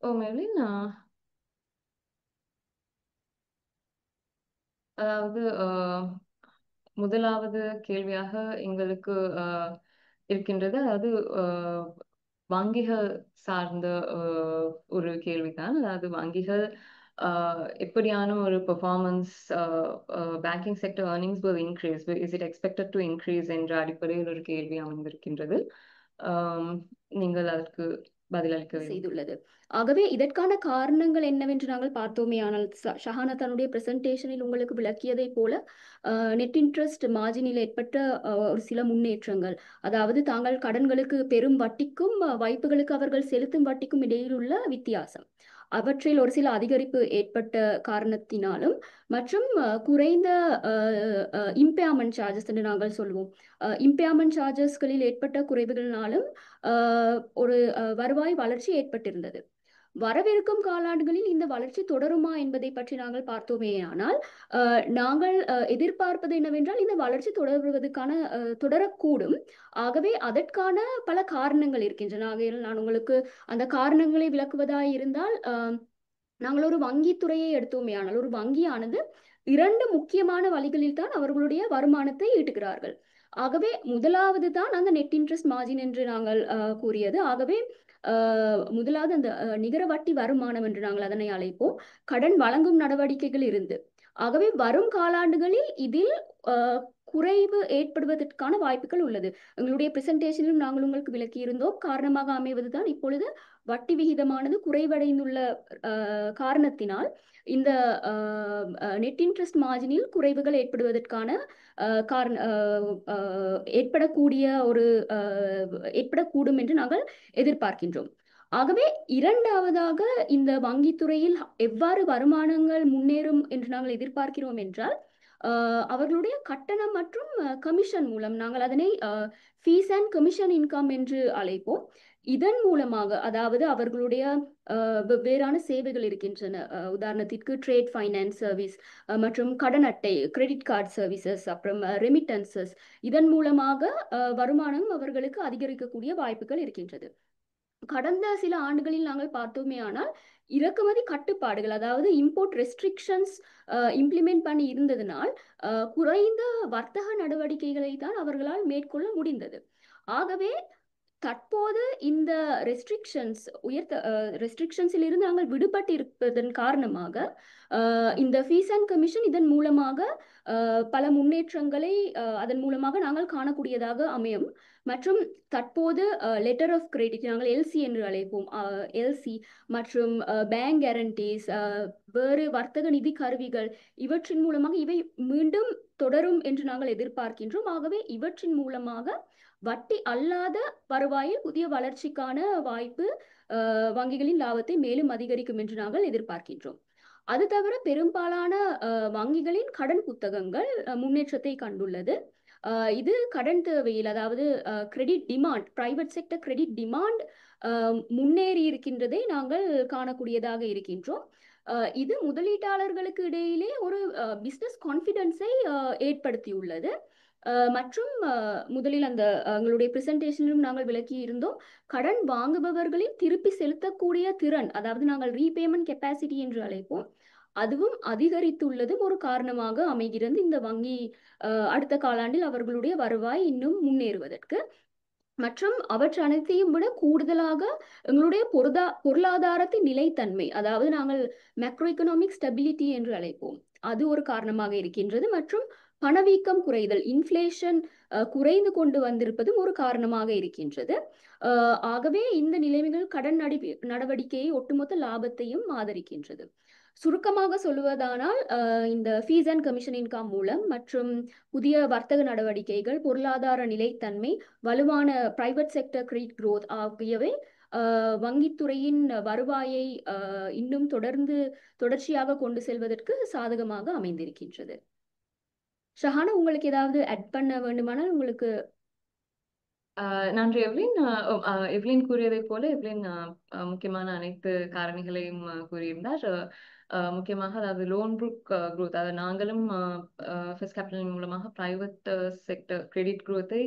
எவ்லின், அதாவது முதலாவது கேள்வியாக எங்களுக்கு இருக்கின்றது, அதாவது வங்கிகள் சார்ந்த ஒரு கேள்விதான். அதாவது வங்கிகள் எப்படியான ஒரு performance, banking sector earnings will increase, is it expected to increase என்ற அடிப்படையில் ஒரு கேள்வி அமைந்திருக்கின்றது. நீங்கள் அதற்கு பதிலளிக்க செய்துள்ளது. ஆகவே இதற்கான காரணங்கள் என்னவென்று நாங்கள் பார்த்தோமே ஆனால் ஷஹானா தன்னுடைய பிரசன்டேஷனில் உங்களுக்கு விளக்கியதை போல நெட் இன்ட்ரெஸ்ட் மார்ஜினில் ஏற்பட்ட ஒரு சில முன்னேற்றங்கள், அதாவது தாங்கள் கடன்களுக்கு பெரும் வட்டிக்கும் வாய்ப்புகளுக்கு அவர்கள் செலுத்தும் வட்டிக்கும் இடையில் உள்ள வித்தியாசம், அவற்றில் ஒரு சில அதிகரிப்பு ஏற்பட்ட காரணத்தினாலும் மற்றும் குறைந்த இம்பேர்மெண்ட் சார்ஜஸ் என்று நாங்கள் சொல்வோம், இம்பேர்மெண்ட் சார்ஜஸ்களில் ஏற்பட்ட குறைவுகளினாலும் ஒரு வருவாய் வளர்ச்சி ஏற்பட்டிருந்தது. வரவிருக்கும் காலாண்டுகளில் இந்த வளர்ச்சி தொடருமா என்பதை பற்றி நாங்கள் பார்த்தோமேயானால் நாங்கள் எதிர்பார்ப்பது என்னவென்றால் இந்த வளர்ச்சி தொடரக்கூடும். ஆகவே அதற்கான பல காரணங்கள் இருக்கின்றன. ஆகையால் நான் உங்களுக்கு அந்த காரணங்களை விளக்குவதாய் இருந்தால் நாங்கள் ஒரு வங்கித்துறையை எடுத்தோமே ஆனால் ஒரு வங்கியானது 2 முக்கியமான வழிகளில் தான் அவர்களுடைய வருமானத்தை ஈட்டுகிறார்கள். ஆகவே முதலாவது தான் அந்த நெட் இன்ட்ரெஸ்ட் மார்ஜின் என்று நாங்கள் கூறியது. ஆகவே முதலாவது அந்த நிகர வட்டி வருமானம் என்று நாங்கள் அதனை அழைப்போம், கடன் வழங்கும் நடவடிக்கைகள் இருந்து. ஆகவே வரும் காலாண்டுகளில் இதில் குறைவு ஏற்படுவதற்கான வாய்ப்புகள் உள்ளது. எங்களுடைய பிரசன்டேஷனிலும் நாங்கள் உங்களுக்கு விளக்கி இருந்தோம். காரணமாக அமைவதுதான் இப்பொழுது வட்டி விகிதமானது குறைவடைந்துள்ள காரணத்தினால் இந்த நெட் இன்ட்ரெஸ்ட் மார்ஜினில் குறைவுகள் ஏற்படுவதற்கான ஏற்படக்கூடும் என்று நாங்கள் எதிர்பார்க்கின்றோம். ஆகவே இரண்டாவதாக இந்த வங்கித்துறையில் எவ்வாறு வருமானங்கள் முன்னேறும் என்று நாங்கள் எதிர்பார்க்கிறோம் என்றால் அவர்களுடைய கட்டணம் மற்றும் கமிஷன் மூலம், நாங்கள் அதனை ஃபீஸ் அண்ட் கமிஷன் இன்கம் என்று அழைப்போம். இதன் மூலமாக, அதாவது அவர்களுடைய வெவ்வேறான சேவைகள் இருக்கின்றன, உதாரணத்திற்கு ட்ரேட் ஃபைனான்ஸ் சர்வீஸ் மற்றும் கடன் அட்டை, கிரெடிட் கார்டு சர்வீசஸ், அப்புறம் ரெமிட்டன்சஸ், இதன் மூலமாக வருமானம் அவர்களுக்கு அதிகரிக்கக்கூடிய வாய்ப்புகள் இருக்கின்றது. கடந்த சில ஆண்டுகளில் நாங்கள் பார்த்தோமே ஆனால் இறக்குமதி கட்டுப்பாடுகள், அதாவது இம்போர்ட் ரெஸ்ட்ரிக்ஷன்ஸ் இம்ப்ளிமெண்ட் பண்ணி இருந்ததனால் குறைந்த வர்த்தக நடவடிக்கைகளை தான் அவர்களால் மேற்கொள்ள முடிந்தது. ஆகவே தற்போது இந்த ரெஸ்ட்ரிக்ஷன்ஸில் இருந்து நாங்கள் விடுபட்டு இருப்பதன் காரணமாக இந்த ஃபீஸ் அண்ட் கமிஷன் இதன் மூலமாக பல முன்னேற்றங்களை அதன் மூலமாக நாங்கள் காணக்கூடியதாக அமையும். மற்றும் தற்போது லெட்டர் ஆஃப் கிரெடிட் நாங்கள் எல்சி என்று அழைப்போம், எல்சி மற்றும் பேங்க் கேரண்டீஸ், வேறு வர்த்தக நிதி கருவிகள், இவற்றின் மூலமாக இவை மீண்டும் தொடரும் என்று நாங்கள் எதிர்பார்க்கின்றோம். ஆகவே இவற்றின் மூலமாக வட்டி அல்லாத வருவாயில் புதிய வளர்ச்சிக்கான வாய்ப்பு வங்கிகளின் லாபத்தை மேலும் அதிகரிக்கும் என்று நாங்கள் எதிர்பார்க்கின்றோம். அது தவிர பெரும்பாலான வங்கிகளின் கடன் புத்தகங்கள் முன்னேற்றத்தை கண்டுள்ளது. இது கடன் தேவையில், அதாவது credit demand, private sector credit demand முன்னேறி இருக்கின்றதை நாங்கள் காணக்கூடியதாக இருக்கின்றோம். இது முதலீட்டாளர்களுக்கு இடையிலே ஒரு பிஸ்னஸ் கான்ஃபிடென்ஸை ஏற்படுத்தியுள்ளது. மற்றும் முதலில் அந்த எங்களுடைய பிரசன்டேஷனிலும் நாங்கள் விளக்கி இருந்தோம், கடன் வாங்குபவர்களின் திருப்பி செலுத்தக்கூடிய திறன், அதாவது நாங்கள் ரீபேமெண்ட் கெப்பாசிட்டி என்று அழைப்போம், அதுவும் அதிகரித்துள்ளதும் ஒரு காரணமாக அமைகிறது இந்த வங்கி அடுத்த காலாண்டில் அவர்களுடைய வருவாய் இன்னும் முன்னேறுவதற்கு. மற்றும் அவற்றை அனைத்தையும் விட கூடுதலாக எங்களுடைய பொருளாதாரத்தின் நிலைத்தன்மை, அதாவது நாங்கள் மேக்ரோ எக்கனாமிக் ஸ்டெபிலிட்டி என்று அழைப்போம், அது ஒரு காரணமாக இருக்கின்றது. மற்றும் பணவீக்கம் குறைதல், இன்ஃப்ளேஷன் குறைந்து கொண்டு வந்திருப்பதும் ஒரு காரணமாக இருக்கின்றது. ஆகவே இந்த நிலைமைகள் கடன் நடவடிக்கையை ஒட்டுமொத்த லாபத்தையும் ஆதரிக்கின்றது. சுருக்கமாக சொல்லுவதானால் இந்த ஃபீஸ் அண்ட் கமிஷன் இன்கம் மூலம் மற்றும் புதிய வர்த்தக நடவடிக்கைகள், பொருளாதார நிலைத்தன்மை, வலுவான பிரைவேட் செக்டர் கிரெடிட் growth ஆகியவை வங்கித்துறையின் வருவாயை இன்னும் தொடர்ச்சியாக கொண்டு செல்வதற்கு சாதகமாக அமைந்திருக்கின்றது. ஷஹானா, உங்களுக்கு ஏதாவது ஆட் பண்ண வேண்டுமானால் உங்களுக்கு. நன்றி எவ்லின். எவ்லின் கூறியதைப் போல எவ்லின் முக்கியமான அனைத்து காரணிகளையும் கூறியிருந்தார். முக்கியமாக அதாவது லோன் புக் growth, அதாவது நாங்களும் ஃபர்ஸ்ட் கேபிட்டல் மூலமாக பிரைவேட் செக்டர் கிரெடிட் growth-ஐ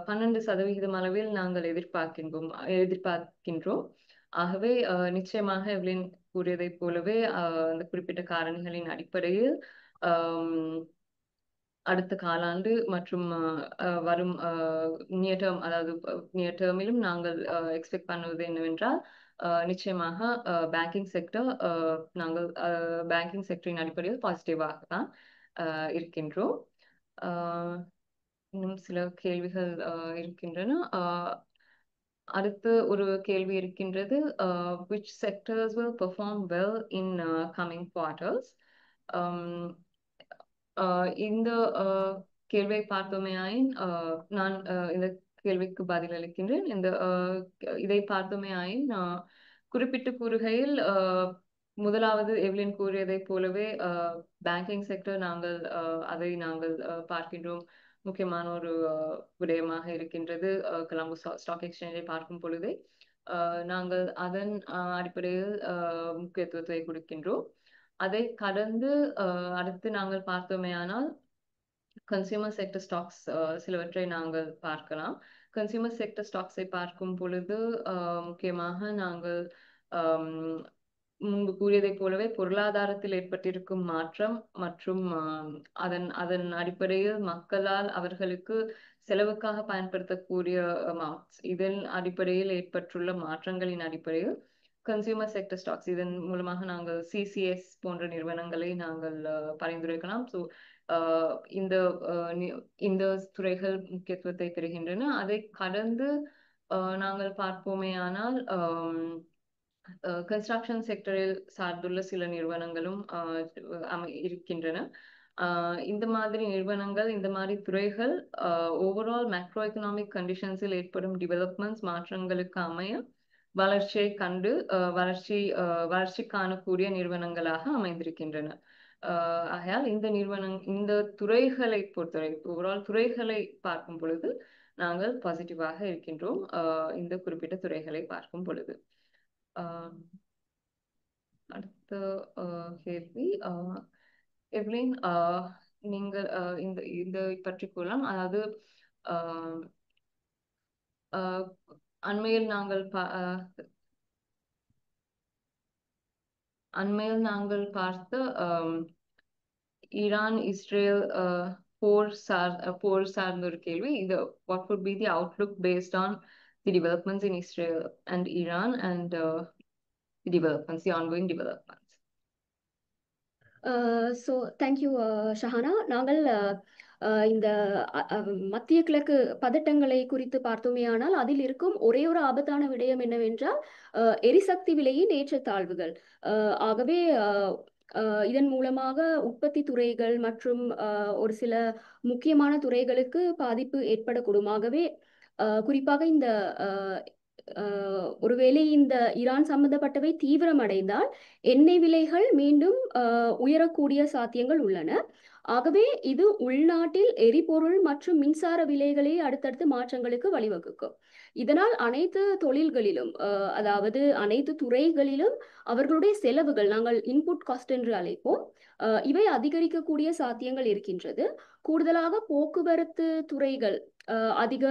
12% அளவில் நாங்கள் எதிர்பார்க்கின்றோம். ஆகவே நிச்சயமாக எவ்லின் கூறியதைப் போலவே அந்த குறிப்பிட்ட காரணிகளின் அடிப்படையில் அடுத்த காலாண்டு மற்றும் வரும் நியர் டேர்ம், அதாவது நியர் டேர்மிலும் நாங்கள் எக்ஸ்பெக்ட் பண்ணுவது என்னவென்றால், நிச்சயமாக பேங்கிங் செக்டர், நாங்கள் பேங்கிங் செக்டரின் அடிப்படையில் பாசிட்டிவாக தான் இருக்கின்றோம். இன்னும் சில கேள்விகள் இருக்கின்றன. அடுத்து ஒரு கேள்வி இருக்கின்றது, which sectors will perform well in coming quarters? இந்த கேள்வியை பார்த்தோமேயாயின் நான் இந்த கேள்விக்கு பதில் அளிக்கின்றேன். இதை பார்த்தோமேயாயின் குறிப்பிட்டு கூறுகையில் முதலாவது எவ்லின் கூறியதைப் போலவே பேங்கிங் செக்டர் அதை நாங்கள் பார்க்கின்றோம் முக்கியமான ஒரு விடயமாக இருக்கின்றது. கொலம்போ ஸ்டாக் எக்ஸ்சேஞ்சை பார்க்கும் பொழுதே நாங்கள் அதன் அடிப்படையில் முக்கியத்துவத்தை கொடுக்கின்றோம். அதை கடந்து அடுத்து நாங்கள் பார்த்தோமேயானால் கன்சியூமர் செக்டர் ஸ்டாக்ஸ் சிலவற்றை நாங்கள் பார்க்கலாம். கன்சியூமர் செக்டர் ஸ்டாக்ஸை பார்க்கும் பொழுது முக்கியமாக நாங்கள் முன்பு கூறியதைப் போலவே பொருளாதாரத்தில் ஏற்பட்டிருக்கும் மாற்றம் மற்றும் அதன் அடிப்படையில் மக்களால் அவர்களுக்கு செலவுக்காக பயன்படுத்தக்கூடிய அமௌண்ட்ஸ், இதன் அடிப்படையில் ஏற்பட்டுள்ள மாற்றங்களின் அடிப்படையில் கன்சியூமர் செக்டர் ஸ்டாக்ஸ், இதன் மூலமாக நாங்கள் சிசிஎஸ் போன்ற நிறுவனங்களை நாங்கள் பரிந்துரைக்கலாம். ஸோ இந்த துறைகள் முக்கியத்துவத்தை பெறுகின்றன. அதை கடந்து நாங்கள் பார்ப்போமேயானால் கன்ஸ்ட்ரக்ஷன் செக்டரில் சார்ந்துள்ள சில நிறுவனங்களும் இருக்கின்றன. இந்த மாதிரி நிறுவனங்கள், இந்த மாதிரி துறைகள் ஓவரால் மேக்ரோ எக்கனாமிக் கண்டிஷன்ஸில் ஏற்படும் டெவலப்மெண்ட்ஸ், மாற்றங்களுக்கு அமைய வளர்ச்சியை கண்டு வளர்ச்சி காணக்கூடிய நிறுவனங்களாக அமைந்திருக்கின்றன. ஆகையால் இந்த துறைகளை பொறுத்தவரை ஓவரால் துறைகளை பார்க்கும் பொழுது நாங்கள் பாசிட்டிவாக இருக்கின்றோம் இந்த குறிப்பிட்ட துறைகளை பார்க்கும் பொழுது. அடுத்த கேள்வி எவ்லின், நீங்கள் இந்த பற்றி கூறலாம். அதாவது அண்மையில் நாங்கள் பார்த்த ஈரான் இஸ்ரேல் போர் சார்ந்த ஒரு கேள்வி. இது what would be the outlook based on the developments in Israel and Iran, and the ongoing developments. So thank you Shahana. நாங்கள் இந்த மத்திய கிழக்கு பதட்டங்களை குறித்து பார்த்தோமேயானால் அதில் இருக்கும் ஒரே ஒரு ஆபத்தான விடயம் என்னவென்றால் எரிசக்தி விலையின் ஏற்றத்தாழ்வுகள். ஆகவே இதன் மூலமாக உற்பத்தி துறைகள் மற்றும் ஒரு சில முக்கியமான துறைகளுக்கு பாதிப்பு ஏற்படக்கூடும். ஆகவே குறிப்பாக இந்த ஒருவேளை இந்த ஈரான் சம்பந்தப்பட்டவை தீவிரமடைந்தால் எண்ணெய் விலைகள் மீண்டும் உயரக்கூடிய சாத்தியங்கள் உள்ளன. ஆகவே இது உள்நாட்டில் எரிபொருள் மற்றும் மின்சார விலைகளை அடுத்தடுத்து மாற்றங்களுக்கு வழிவகுக்கும். இதனால் அனைத்து தொழில்களிலும் அதாவது அனைத்து துறைகளிலும் அவர்களுடைய செலவுகள், நாங்கள் இன்புட் காஸ்ட் என்று அழைப்போம், இவை அதிகரிக்கக்கூடிய சாத்தியங்கள் இருக்கின்றது. கூடுதலாக போக்குவரத்து துறைகள் அதிக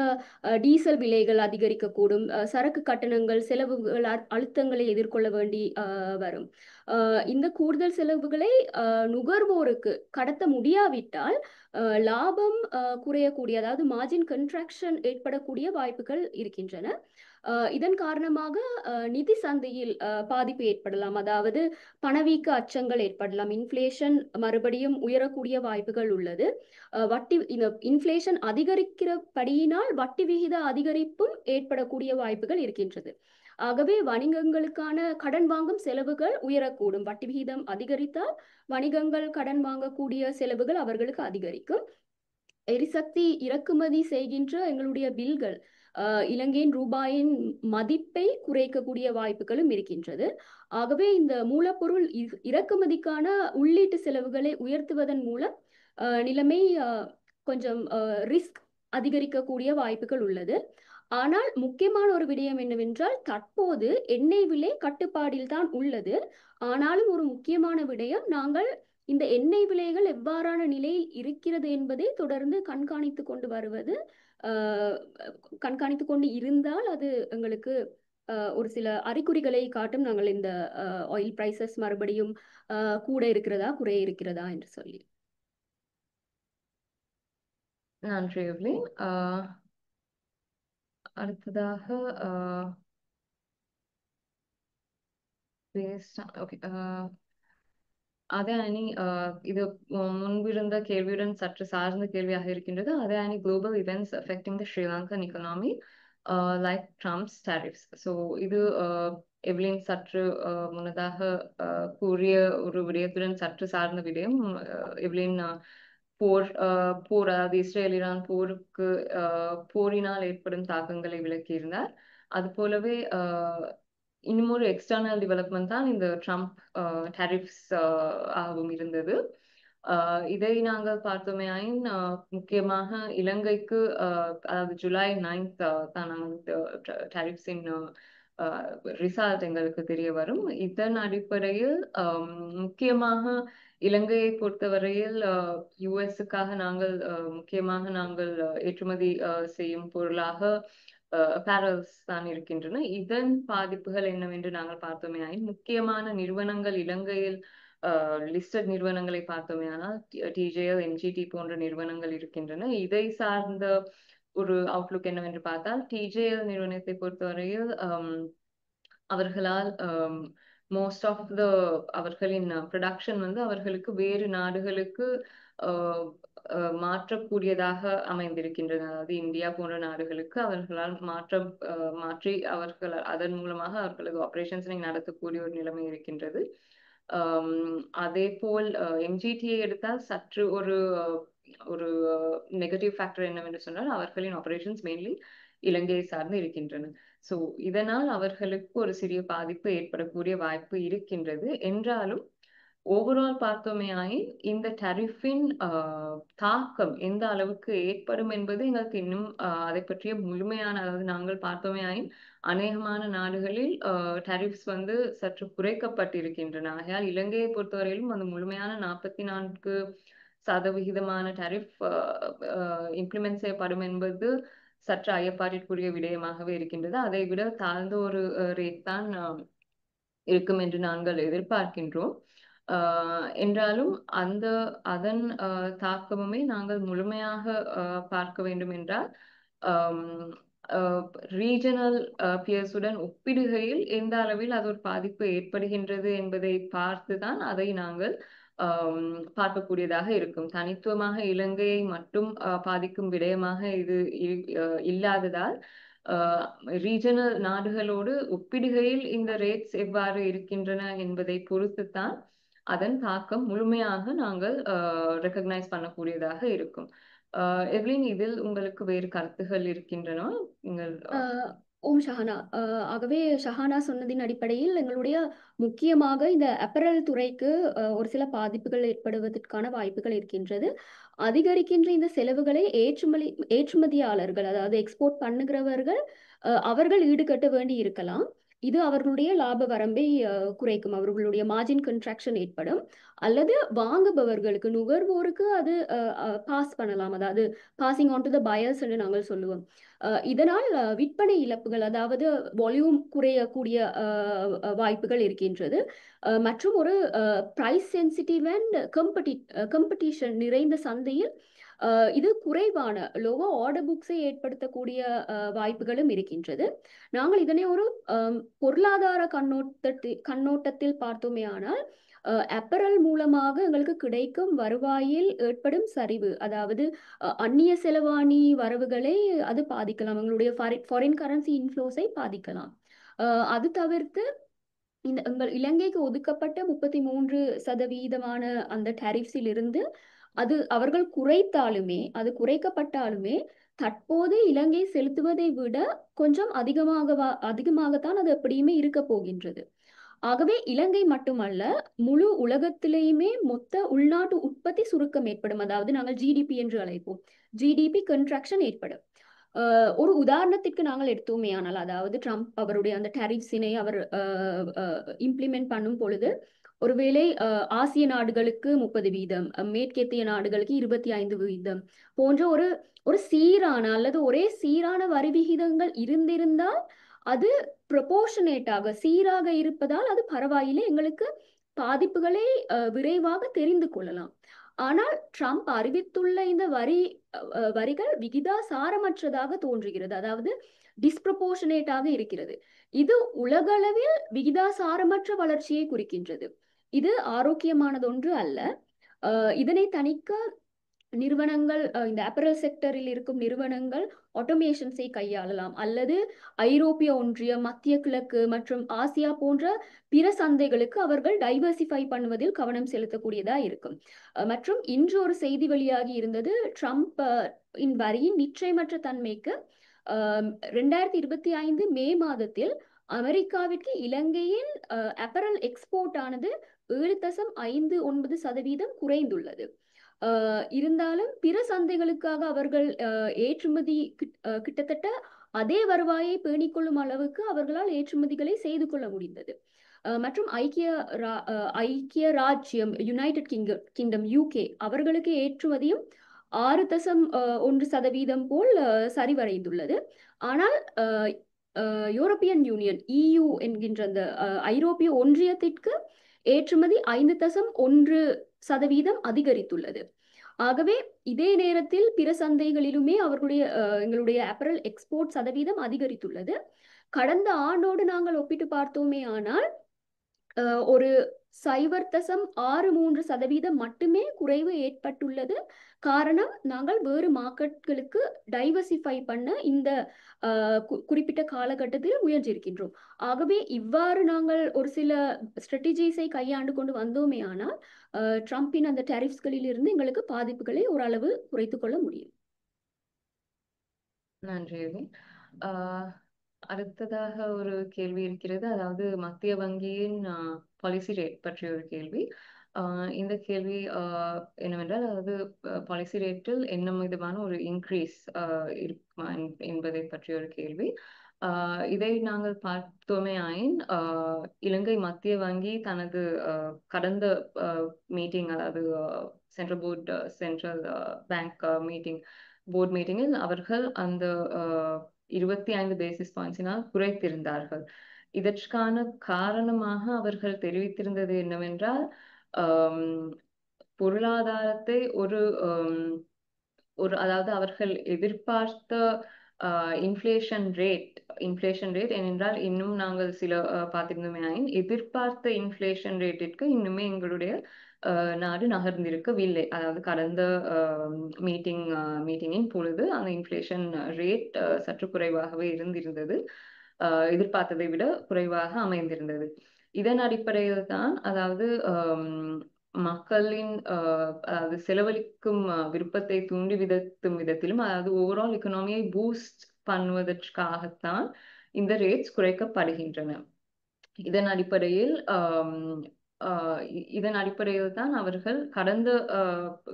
டீசல் விலைகள் அதிகரிக்கக்கூடும். சரக்கு கட்டணங்கள், செலவுகள், அழுத்தங்களை எதிர்கொள்ள வேண்டி வரும். இந்த கூடுதல் செலவுகளை நுகர்வோருக்கு கடத்த முடியாவிட்டால் லாபம் குறையக்கூடிய, அதாவது மார்ஜின் கன்ட்ராக்ஷன் ஏற்படக்கூடிய வாய்ப்புகள் இருக்கின்றன. இதன் காரணமாக நிதி சந்தையில் பாதிப்பு ஏற்படலாம், அதாவது பணவீக்க அச்சங்கள் ஏற்படலாம். இன்ஃப்ளேஷன் மறுபடியும் உயரக்கூடிய வாய்ப்புகள் உள்ளது. வட்டி, இந்த இன்ஃப்ளேஷன் அதிகரிக்கிறபடியினால் வட்டி விகித அதிகரிப்பும் ஏற்படக்கூடிய வாய்ப்புகள் இருக்கின்றது. ஆகவே வணிகங்களுக்கான கடன் வாங்கும் செலவுகள் உயரக்கூடும். வட்டி விகிதம் அதிகரித்தால் வணிகங்கள் கடன் வாங்கக்கூடிய செலவுகள் அவர்களுக்கு அதிகரிக்கும். எரிசக்தி இறக்குமதி செய்கின்ற எங்களுடைய பில்கள் இலங்கையின் ரூபாயின் மதிப்பை குறைக்கக்கூடிய வாய்ப்புகளும் இருக்கின்றது. ஆகவே இந்த மூலப்பொருள் இறக்குமதிக்கான உள்ளீட்டு செலவுகளை உயர்த்துவதன் மூலம் நிலைமை கொஞ்சம் ரிஸ்க் அதிகரிக்கக்கூடிய வாய்ப்புகள் உள்ளது. ஆனால் முக்கியமான ஒரு விடயம் என்னவென்றால் தற்போது எண்ணெய் விலை கட்டுப்பாடில் தான் உள்ளது. ஆனாலும் ஒரு முக்கியமான விடயம், நாங்கள் இந்த எண்ணெய் விலைகள் எவ்வாறான நிலையில் இருக்கிறது என்பதை தொடர்ந்து கண்காணித்து கொண்டு வருவது. கண்காணித்து கொண்டு இருந்தால் அது எங்களுக்கு ஒரு சில அறிகுறிகளை காட்டும். நாங்கள் இந்த ஆயில் பிரைசஸ் மறுபடியும் கூட இருக்கிறதா குறைய இருக்கிறதா என்று சொல்லி. நன்றி எவ்லின். அடுத்ததாக ஓகே, அதே அணி இது முன்பிருந்த கேள்வியுடன் சற்று சார்ந்த கேள்வியாக இருக்கின்றது. அதே அணி global events affecting the Sri Lankan economy like Trump's tariffs. So இது எவ்லின் சற்று முன்னதாக கூறிய ஒரு விடயத்துடன் சற்று சார்ந்த விடயம். எவ்லின் போர் அதாவது இஸ்ரேல் ஈரான் போருக்கு போரினால் ஏற்படும் தாக்கங்களை விளக்கியிருந்தார். அது போலவே இன்னும் ஒரு எக்ஸ்டர்னல் டெவலப்மெண்ட் தான் இந்த ட்ரம்ப் டேரிஃப்ஸ் ஆகவும் இருந்தது. இதை நாங்கள் பார்த்தோமே ஆயின் முக்கியமாக இலங்கைக்கு அதாவது ஜூலை 9 தான் நாங்கள் டேரிஃப்ஸின் ரிசல்ட் எங்களுக்கு தெரிய வரும். இதன் அடிப்படையில் முக்கியமாக இலங்கையை பொறுத்தவரையில் யுஎஸ்க்காக நாங்கள் முக்கியமாக நாங்கள் ஏற்றுமதி செய்யும் பொருளாக பேரல்ஸ் தான் இருக்கின்றன. இதன் பாதிப்புகள் என்னவென்று நாங்கள் பார்த்தோமே ஆயின் முக்கியமான நிறுவனங்கள் இலங்கையில் லிஸ்டட் நிறுவனங்களை பார்த்தோமே ஆனால் டிஜேஎல், என்ஜிடி போன்ற நிறுவனங்கள் இருக்கின்றன. இதை சார்ந்த ஒரு அவுட்லுக் என்னவென்று பார்த்தால் டிஜேஎல் நிறுவனத்தை பொறுத்தவரையில் அவர்களால் மோஸ்ட் ஆஃப் த அவர்களின் ப்ரொடக்ஷன் வந்து அவர்களுக்கு வேறு நாடுகளுக்கு மாற்றக்கூடியதாக அமைந்திருக்கின்றன. அதாவது இந்தியா போன்ற நாடுகளுக்கு அவர்களால் மாற்றி அவர்கள் அதன் மூலமாக அவர்களது ஆபரேஷன்ஸை நடத்தக்கூடிய ஒரு நிலைமை இருக்கின்றது. அதே போல் எம்ஜிடியை எடுத்தால் சற்று ஒரு நெகட்டிவ் ஃபேக்டர் என்னவென்று சொன்னால் அவர்களின் ஆபரேஷன்ஸ் மெயின்லி இலங்கையை சார்ந்து இருக்கின்றன. ஸோ இதனால் அவர்களுக்கு ஒரு சிறிய பாதிப்பு ஏற்படக்கூடிய வாய்ப்பு இருக்கின்றது. என்றாலும் ஓவரால் பார்த்தோமே ஆயின் இந்த டரிஃபின் தாக்கம் எந்த அளவுக்கு ஏற்படும் என்பது எங்களுக்கு இன்னும் அதை பற்றிய முழுமையான, அதாவது நாங்கள் பார்த்தோமே ஆயின் அநேகமான நாடுகளில் டரிஃப்ஸ் வந்து சற்று குறைக்கப்பட்டிருக்கின்றன. ஆகையால் இலங்கையை பொறுத்தவரையிலும் அந்த முழுமையான 44% டரிஃப் இம்ப்ளிமெண்ட் செய்யப்படும் என்பது சற்று ஐயப்பாட்டிற்குரிய விடயமாகவே இருக்கின்றது. அதை விட தாழ்ந்த ஒரு ரேட் தான் இருக்கும் என்று நாங்கள் எதிர்பார்க்கின்றோம். என்றாலும் அதன் தாக்கமுமே நாங்கள் முழுமையாக பார்க்க வேண்டும் என்றால் ரீஜனல் பியர்ஸுடன் ஒப்பிடுகையில் எந்த அளவில் அது ஒரு பாதிப்பு ஏற்படுகின்றது என்பதை பார்த்துதான் அதை நாங்கள் பார்க்கக்கூடியதாக இருக்கும். தனித்துவமாக இலங்கையை மட்டும் பாதிக்கும் விடயமாக இது இல்லாததால் ரீஜனல் நாடுகளோடு ஒப்பிடுகையில் இந்த ரேட்ஸ் எவ்வாறு இருக்கின்றன என்பதை பொறுத்துத்தான் அதன் தாக்கம் முழுமையாக நாங்கள் ரெக்கக்னைஸ் பண்ணக்கூடியதாக இருக்கும். எவ்லின், இதில் உங்களுக்கு வேறு கருத்துகள் இருக்கின்றன? நீங்கள் ஓம் ஷஹானா. ஆகவே ஷஹானா சொன்னதின் அடிப்படையில் எங்களுடைய முக்கியமாக இந்த அப்பரல் துறைக்கு ஒரு சில பாதிப்புகள் ஏற்படுவதற்கான வாய்ப்புகள் இருக்கின்றது. அதிகரிக்கின்ற இந்த செலவுகளை ஏற்றுமதியாளர்கள், அதாவது எக்ஸ்போர்ட் பண்ணுகிறவர்கள், அவர்கள் ஈடுகட்ட வேண்டி இருக்கலாம். இது அவர்களுடைய லாப வரம்பை குறைக்கும், அவர்களுடைய மார்ஜின் கன்ட்ராக்ஷன் ஏற்படும். அல்லது வாங்குபவர்களுக்கு, நுகர்வோருக்கு அது பாஸ் பண்ணலாம், அதாவது passing on to the buyers என்று நாங்கள் சொல்லுவோம். இதனால் விற்பனை இழப்புகள், அதாவது வால்யூம் குறையக்கூடிய வாய்ப்புகள் இருக்கின்றது. மற்றும் ஒரு பிரைஸ் சென்சிட்டிவ் அண்ட் கம்படிஷன் நிறைந்த சந்தையில் இது குறைவான லோவா ஆர்டர் புக்ஸை ஏற்படுத்தக்கூடிய வாய்ப்புகளும் இருக்கின்றது. நாங்கள் இதனை ஒரு பொருளாதார கண்ணோட்டத்தில் பார்த்தோமே ஆனால் அப்பரல் மூலமாக எங்களுக்கு கிடைக்கும் வருவாயில் ஏற்படும் சரிவு, அதாவது அந்நிய செலவாணி வரவுகளை அது பாதிக்கலாம், எங்களுடைய ஃபாரின் கரன்சி இன்ஃப்ளோஸை பாதிக்கலாம். அது தவிர்த்து எங்கள் இலங்கைக்கு ஒதுக்கப்பட்ட 33% அந்த டேரிஃப்ஸில் இருந்து அது அவர்கள் குறைக்கப்பட்டாலுமே தற்போது இலங்கை செலுத்துவதை விட கொஞ்சம் அதிகமாகத்தான் அது எப்படியுமே இருக்க போகின்றது. ஆகவே இலங்கை மட்டுமல்ல, முழு உலகத்திலேயுமே மொத்த உள்நாட்டு உற்பத்தி சுருக்கம் ஏற்படும், அதாவது நாங்கள் ஜிடிபி என்று அழைப்போம், ஜிடிபி கன்ட்ராக்ஷன் ஏற்படும். ஒரு உதாரணத்திற்கு நாங்கள் எடுத்தோமே ஆனால், அதாவது ட்ரம்ப் அவருடைய அந்த டேரிஃப்ஸினை அவர் இம்ப்ளிமெண்ட் பண்ணும் பொழுது ஒருவேளை ஆசிய நாடுகளுக்கு 30%, மேற்கத்திய நாடுகளுக்கு 25% போன்ற ஒரு சீரான அல்லது ஒரே சீரான வரி விகிதங்கள் இருந்திருந்தால் அது ப்ரொபோர்ஷனேட்டாக சீராக இருப்பதால் அது பரவாயில்லை, எங்களுக்கு பாதிப்புகளை விரைவாக தெரிந்து கொள்ளலாம். ஆனால் ட்ரம்ப் அறிவித்துள்ள இந்த வரிகள் விகிதாசாரமற்றதாக தோன்றுகிறது, அதாவது டிஸ்ப்ரொபோர்ஷனேட்டாக இருக்கிறது. இது உலகளவில் விகிதாசாரமற்ற வளர்ச்சியை குறிக்கின்றது. இது ஆரோக்கியமானதொன்று அல்ல. இதனை தணிக்க நிறுவனங்கள், இந்த அப்பரல் செக்டரில் இருக்கும் நிறுவனங்கள் ஆட்டோமேஷன்ஸை கையாளலாம், அல்லது ஐரோப்பிய ஒன்றியம், மத்திய கிழக்கு மற்றும் ஆசியா போன்ற பிற சந்தைகளுக்கு அவர்கள் டைவர்சிஃபை பண்ணுவதில் கவனம் செலுத்தக்கூடியதா இருக்கும். மற்றும் இன்று ஒரு செய்தி வெளியாகி இருந்தது, ட்ரம்ப் இன் வரியின் நிச்சயமற்ற தன்மைக்கு 2025 மே மாதத்தில் அமெரிக்காவிற்கு இலங்கையின் அப்பரல் எக்ஸ்போர்ட் ஆனது 7.59% குறைந்துள்ளது. இருந்தாலும் பிற சந்தைகளுக்காக அவர்கள் ஏற்றுமதி கிட்டத்தட்ட அதே வருவாயை பேணிக்கொள்ளும் அளவுக்கு அவர்களால் ஏற்றுமதிகளை செய்து கொள்ள முடிந்தது. மற்றும் ஐக்கிய ராஜ்யம், யுனைடெட் கிங்டம், யூகே அவர்களுக்கு ஏற்றுமதியும் 6.1% போல் சரிவடைந்துள்ளது. ஆனால் யூரோப்பியன் யூனியன், EU என்கின்ற அந்த ஐரோப்பிய ஒன்றியத்திற்கு ஏற்றுமதி 5.1% அதிகரித்துள்ளது. ஆகவே இதே நேரத்தில் பிற சந்தைகளிலுமே எங்களுடைய அப்பரல் எக்ஸ்போர்ட் சதவீதம் அதிகரித்துள்ளது. கடந்த ஆண்டோடு நாங்கள் ஒப்பிட்டு பார்த்தோமே ஆனால் ஒரு 0.63% மட்டுமே குறைவு ஏற்பட்டுள்ளது. காரணம், நாங்கள் வேறு மார்க்கெட்களுக்கு டைவர்சிஃபை பண்ண இந்த குறிப்பிட்ட காலகட்டத்தில் முயன்றிருக்கின்றோம். ஆகவே இவ்வாறு நாங்கள் ஒரு சில ஸ்ட்ராட்டஜிஸை கையாண்டு கொண்டு வந்தோமே ஆனால் ட்ரம்பின் அந்த டேரிஃப்ஸ்களில் இருந்து எங்களுக்கு பாதிப்புகளை ஓரளவு குறைத்துக் கொள்ள முடியும். நன்றி. அடுத்ததாக ஒரு கேள்வி இருக்கிறது, அதாவது மத்திய வங்கியின் பாலிசி ரேட் பற்றிய ஒரு கேள்வி. இந்த கேள்வி என்னவென்றால், அதாவது பாலிசி ரேட்டில் என்ன விதமான ஒரு இன்க்ரீஸ் இருக்குமா என்பதை பற்றிய ஒரு கேள்வி. இதை நாங்கள் பார்த்தோமே ஆயின், இலங்கை மத்திய வங்கி தனது கடந்த மீட்டிங், அதாவது சென்ட்ரல் பேங்க் போர்ட் மீட்டிங்கில் அவர்கள் அந்த 25 பேசிஸ் பாயிண்ட்ஸினால் குறைத்திருந்தார்கள். இதற்கான காரணமாக அவர்கள் தெரிவித்திருந்தது என்னவென்றால், பொருளாதாரத்தை அதாவது அவர்கள் எதிர்பார்த்த இன்ஃப்ளேஷன் ரேட் ஏனென்றால் இன்னும் நாங்கள் சில பார்த்திருந்தோமே எதிர்பார்த்த இன்ஃப்ளேஷன் ரேட்டிற்கு இன்னுமே எங்களுடைய நாடு நகர்ந்திருக்கவில்லை. அதாவது கடந்த மீட்டிங்கின் பொழுது அந்த இன்ஃப்ளேஷன் ரேட் சற்று குறைவாகவே இருந்திருந்தது. எதிர்பார்த்ததை விட குறைவாக அமைந்திருந்தது. இதன் அடிப்படையில் தான் அதாவது மக்களின் அதாவது செலவழிக்கும் விருப்பத்தை தூண்டி விதத்திலும் அதாவது ஓவரால் எக்கனாமியை பூஸ்ட் பண்ணுவதற்காகத்தான் இந்த ரேட்ஸ் குறைக்கப்படுகின்றன. இதன் அடிப்படையில் தான் அவர்கள்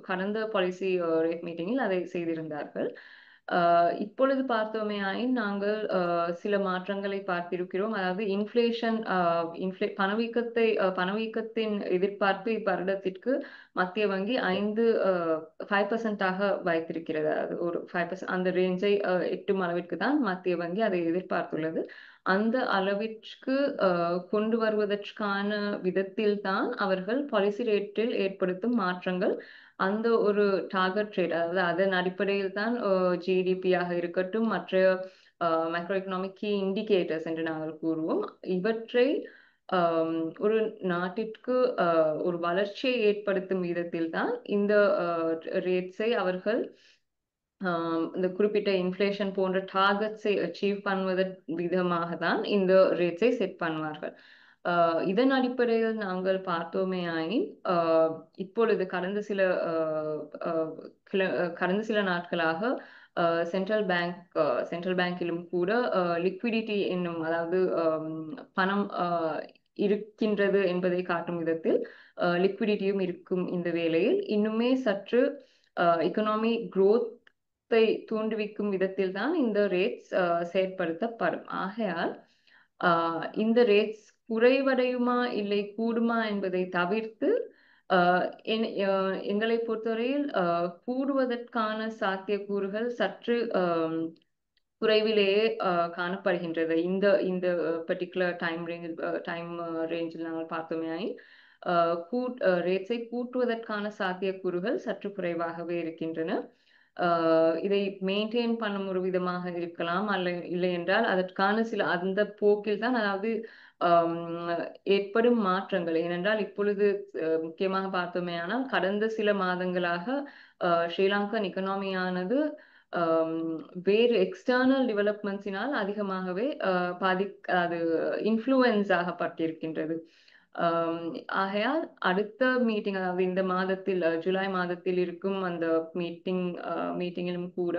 கடந்த பாலிசி ரேட் மீட்டிங்கில் அதை செய்திருந்தார்கள். இப்பொழுது பார்த்தோமே நாங்கள் சில மாற்றங்களை பார்த்திருக்கிறோம். அதாவது பணவீக்கத்தின் எதிர்பார்ப்பு இவ்வருடத்திற்கு மத்திய வங்கி 5% வைத்திருக்கிறது. அதாவது ஒரு 5% அந்த ரேஞ்சை எட்டும் அளவிற்கு தான் மத்திய வங்கி அதை எதிர்பார்த்துள்ளது. அந்த அளவிற்கு கொண்டு வருவதற்கான விதத்தில் தான் அவர்கள் பாலிசி ரேட்டில் ஏற்படுத்தும் மாற்றங்கள் அந்த ஒரு டார்கெட் ரேட், அதாவது அதன் அடிப்படையில் தான் ஜிடிபியாக இருக்கட்டும் மற்ற மேக்ரோ எக்கனாமிக் கீ இண்டிகேட்டர்ஸ் என்று நாங்கள் கூறுவோம். இவற்றை ஒரு நாட்டிற்கு ஒரு வளர்ச்சியை ஏற்படுத்தும் விதத்தில் தான் இந்த ரேட்ஸை அவர்கள் இந்த குறிப்பிட்ட இன்ஃப்ளேஷன் போன்ற டார்கெட்ஸை அச்சீவ் பண்ணுவதன் விதமாக தான் இந்த ரேட்ஸை செட் பண்ணுவார்கள். இதன் அடிப்படையில் நாங்கள் பார்த்தோமே இப்பொழுது கடந்த சில நாட்களாக சென்ட்ரல் பேங்கிலும் கூட லிக்விடிட்டி என்னும் அதாவது பணம் இருக்கின்றது என்பதை காட்டும் விதத்தில் லிக்விடிட்டியும் இருக்கும் இந்த வேளையில் இன்னுமே சற்று எக்கனாமி growth தூண்டுவிக்கும் விதத்தில் தான் இந்த ரேட்ஸ் செயற்படுத்தப்படும். ஆகையால் இந்த ரேட்ஸ் குறைவடையுமா இல்லை கூடுமா என்பதை தவிர்த்து எங்களை பொறுத்தவரையில் கூடுவதற்கான சாத்தியக்கூறுகள் சற்று குறைவிலேயே காணப்படுகின்றது. இந்த பர்டிகுலர் டைம் ரேஞ்சில் நாங்கள் பார்த்தோமே ரேட்ஸை கூட்டுவதற்கான சாத்தியக்கூறுகள் சற்று குறைவாகவே இருக்கின்றன. இதை மெயின்டைன் பண்ணும் ஒரு விதமாக இருக்கலாம், இல்லை என்றால் அதற்கான அந்த போக்கில் தான் அதாவது ஏற்படும் மாற்றங்கள். ஏனென்றால் இப்பொழுது முக்கியமாக பார்த்தோமே ஆனால் கடந்த சில மாதங்களாக ஸ்ரீலங்கன் எக்கனாமியானது வேறு எக்ஸ்டர்னல் டெவலப்மெண்ட்ஸினால் அதிகமாகவே அது இன்ஃப்ளூயன்ஸ் ஆகப்பட்டிருக்கின்றது. ஆகையால் அடுத்த மீட்டிங் அதாவது இந்த மாதத்தில் ஜூலை மாதத்தில் இருக்கும் அந்த மீட்டிங்கிலும் கூட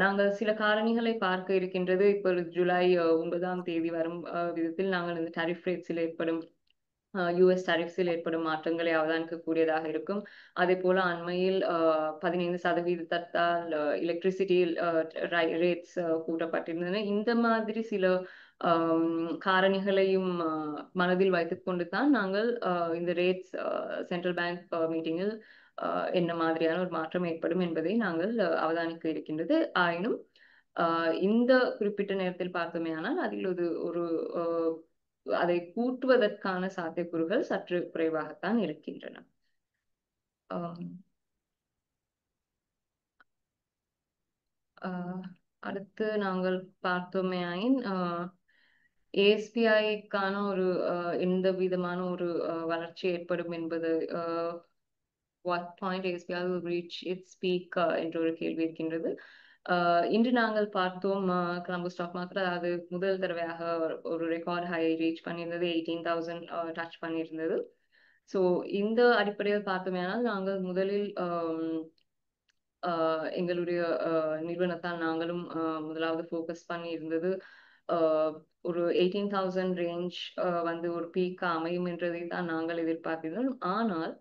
நாங்கள் சில காரணிகளை பார்க்க இருக்கின்றது. இப்பொழுது ஜூலை 9ஆம் தேதி வரும் விதத்தில் நாங்கள் இந்த டாரிஃப் ரேட்ஸில் ஏற்படும் யூஎஸ் டாரிஃப்ஸில் ஏற்படும் மாற்றங்களை அவதானிக்கக்கூடியதாக இருக்கும். அதே போல அண்மையில் 15% எலக்ட்ரிசிட்டி ரேட்ஸ் கூட்டப்பட்டிருந்தன. இந்த மாதிரி சில காரணிகளையும் மனதில் வைத்துக் கொண்டு தான் நாங்கள் இந்த ரேட்ஸ் சென்ட்ரல் பேங்க் மீட்டிங்கில் என்ன மாதிரியான ஒரு மாற்றம் ஏற்படும் என்பதை நாங்கள் அவதானிக்க இருக்கின்றது. ஆயினும் இந்த குறிப்பிட்ட நேரத்தில் பார்த்தோமே ஆனால் அதில் ஒரு அதை கூட்டுவதற்கான சாத்தியக்கூறுகள் சற்று குறைவாகத்தான் இருக்கின்றன. அடுத்து நாங்கள் பார்த்தோமே ஏஎஸ்பிஐக்கான ஒரு எந்த விதமான ஒரு வளர்ச்சி ஏற்படும் என்பது what point ASPI will reach its peak என்ற ஒரு கேள்வி இருக்கின்றது. இன்று நாங்கள் பார்த்தோம் கொலம்போ ஸ்டாக் மார்க்கெட் அதாவது முதல் தடவையாக ஒரு ரெக்கார்ட் ஹை ரீச் பண்ணியிருந்தது, 18,000 டச் பண்ணியிருந்தது. ஸோ இந்த அடிப்படையில் பார்த்தோமேனால் நாங்கள் முதலில் எங்களுடைய நிறுவனத்தால் நாங்களும் முதலாவது ஃபோக்கஸ் பண்ணி இருந்தது ஒரு 18,000 ரேஞ்ச் வந்து ஒரு பீக்கா அமையும் என்றதை தான் நாங்கள் எதிர்பார்க்கிறோம். ஆனால்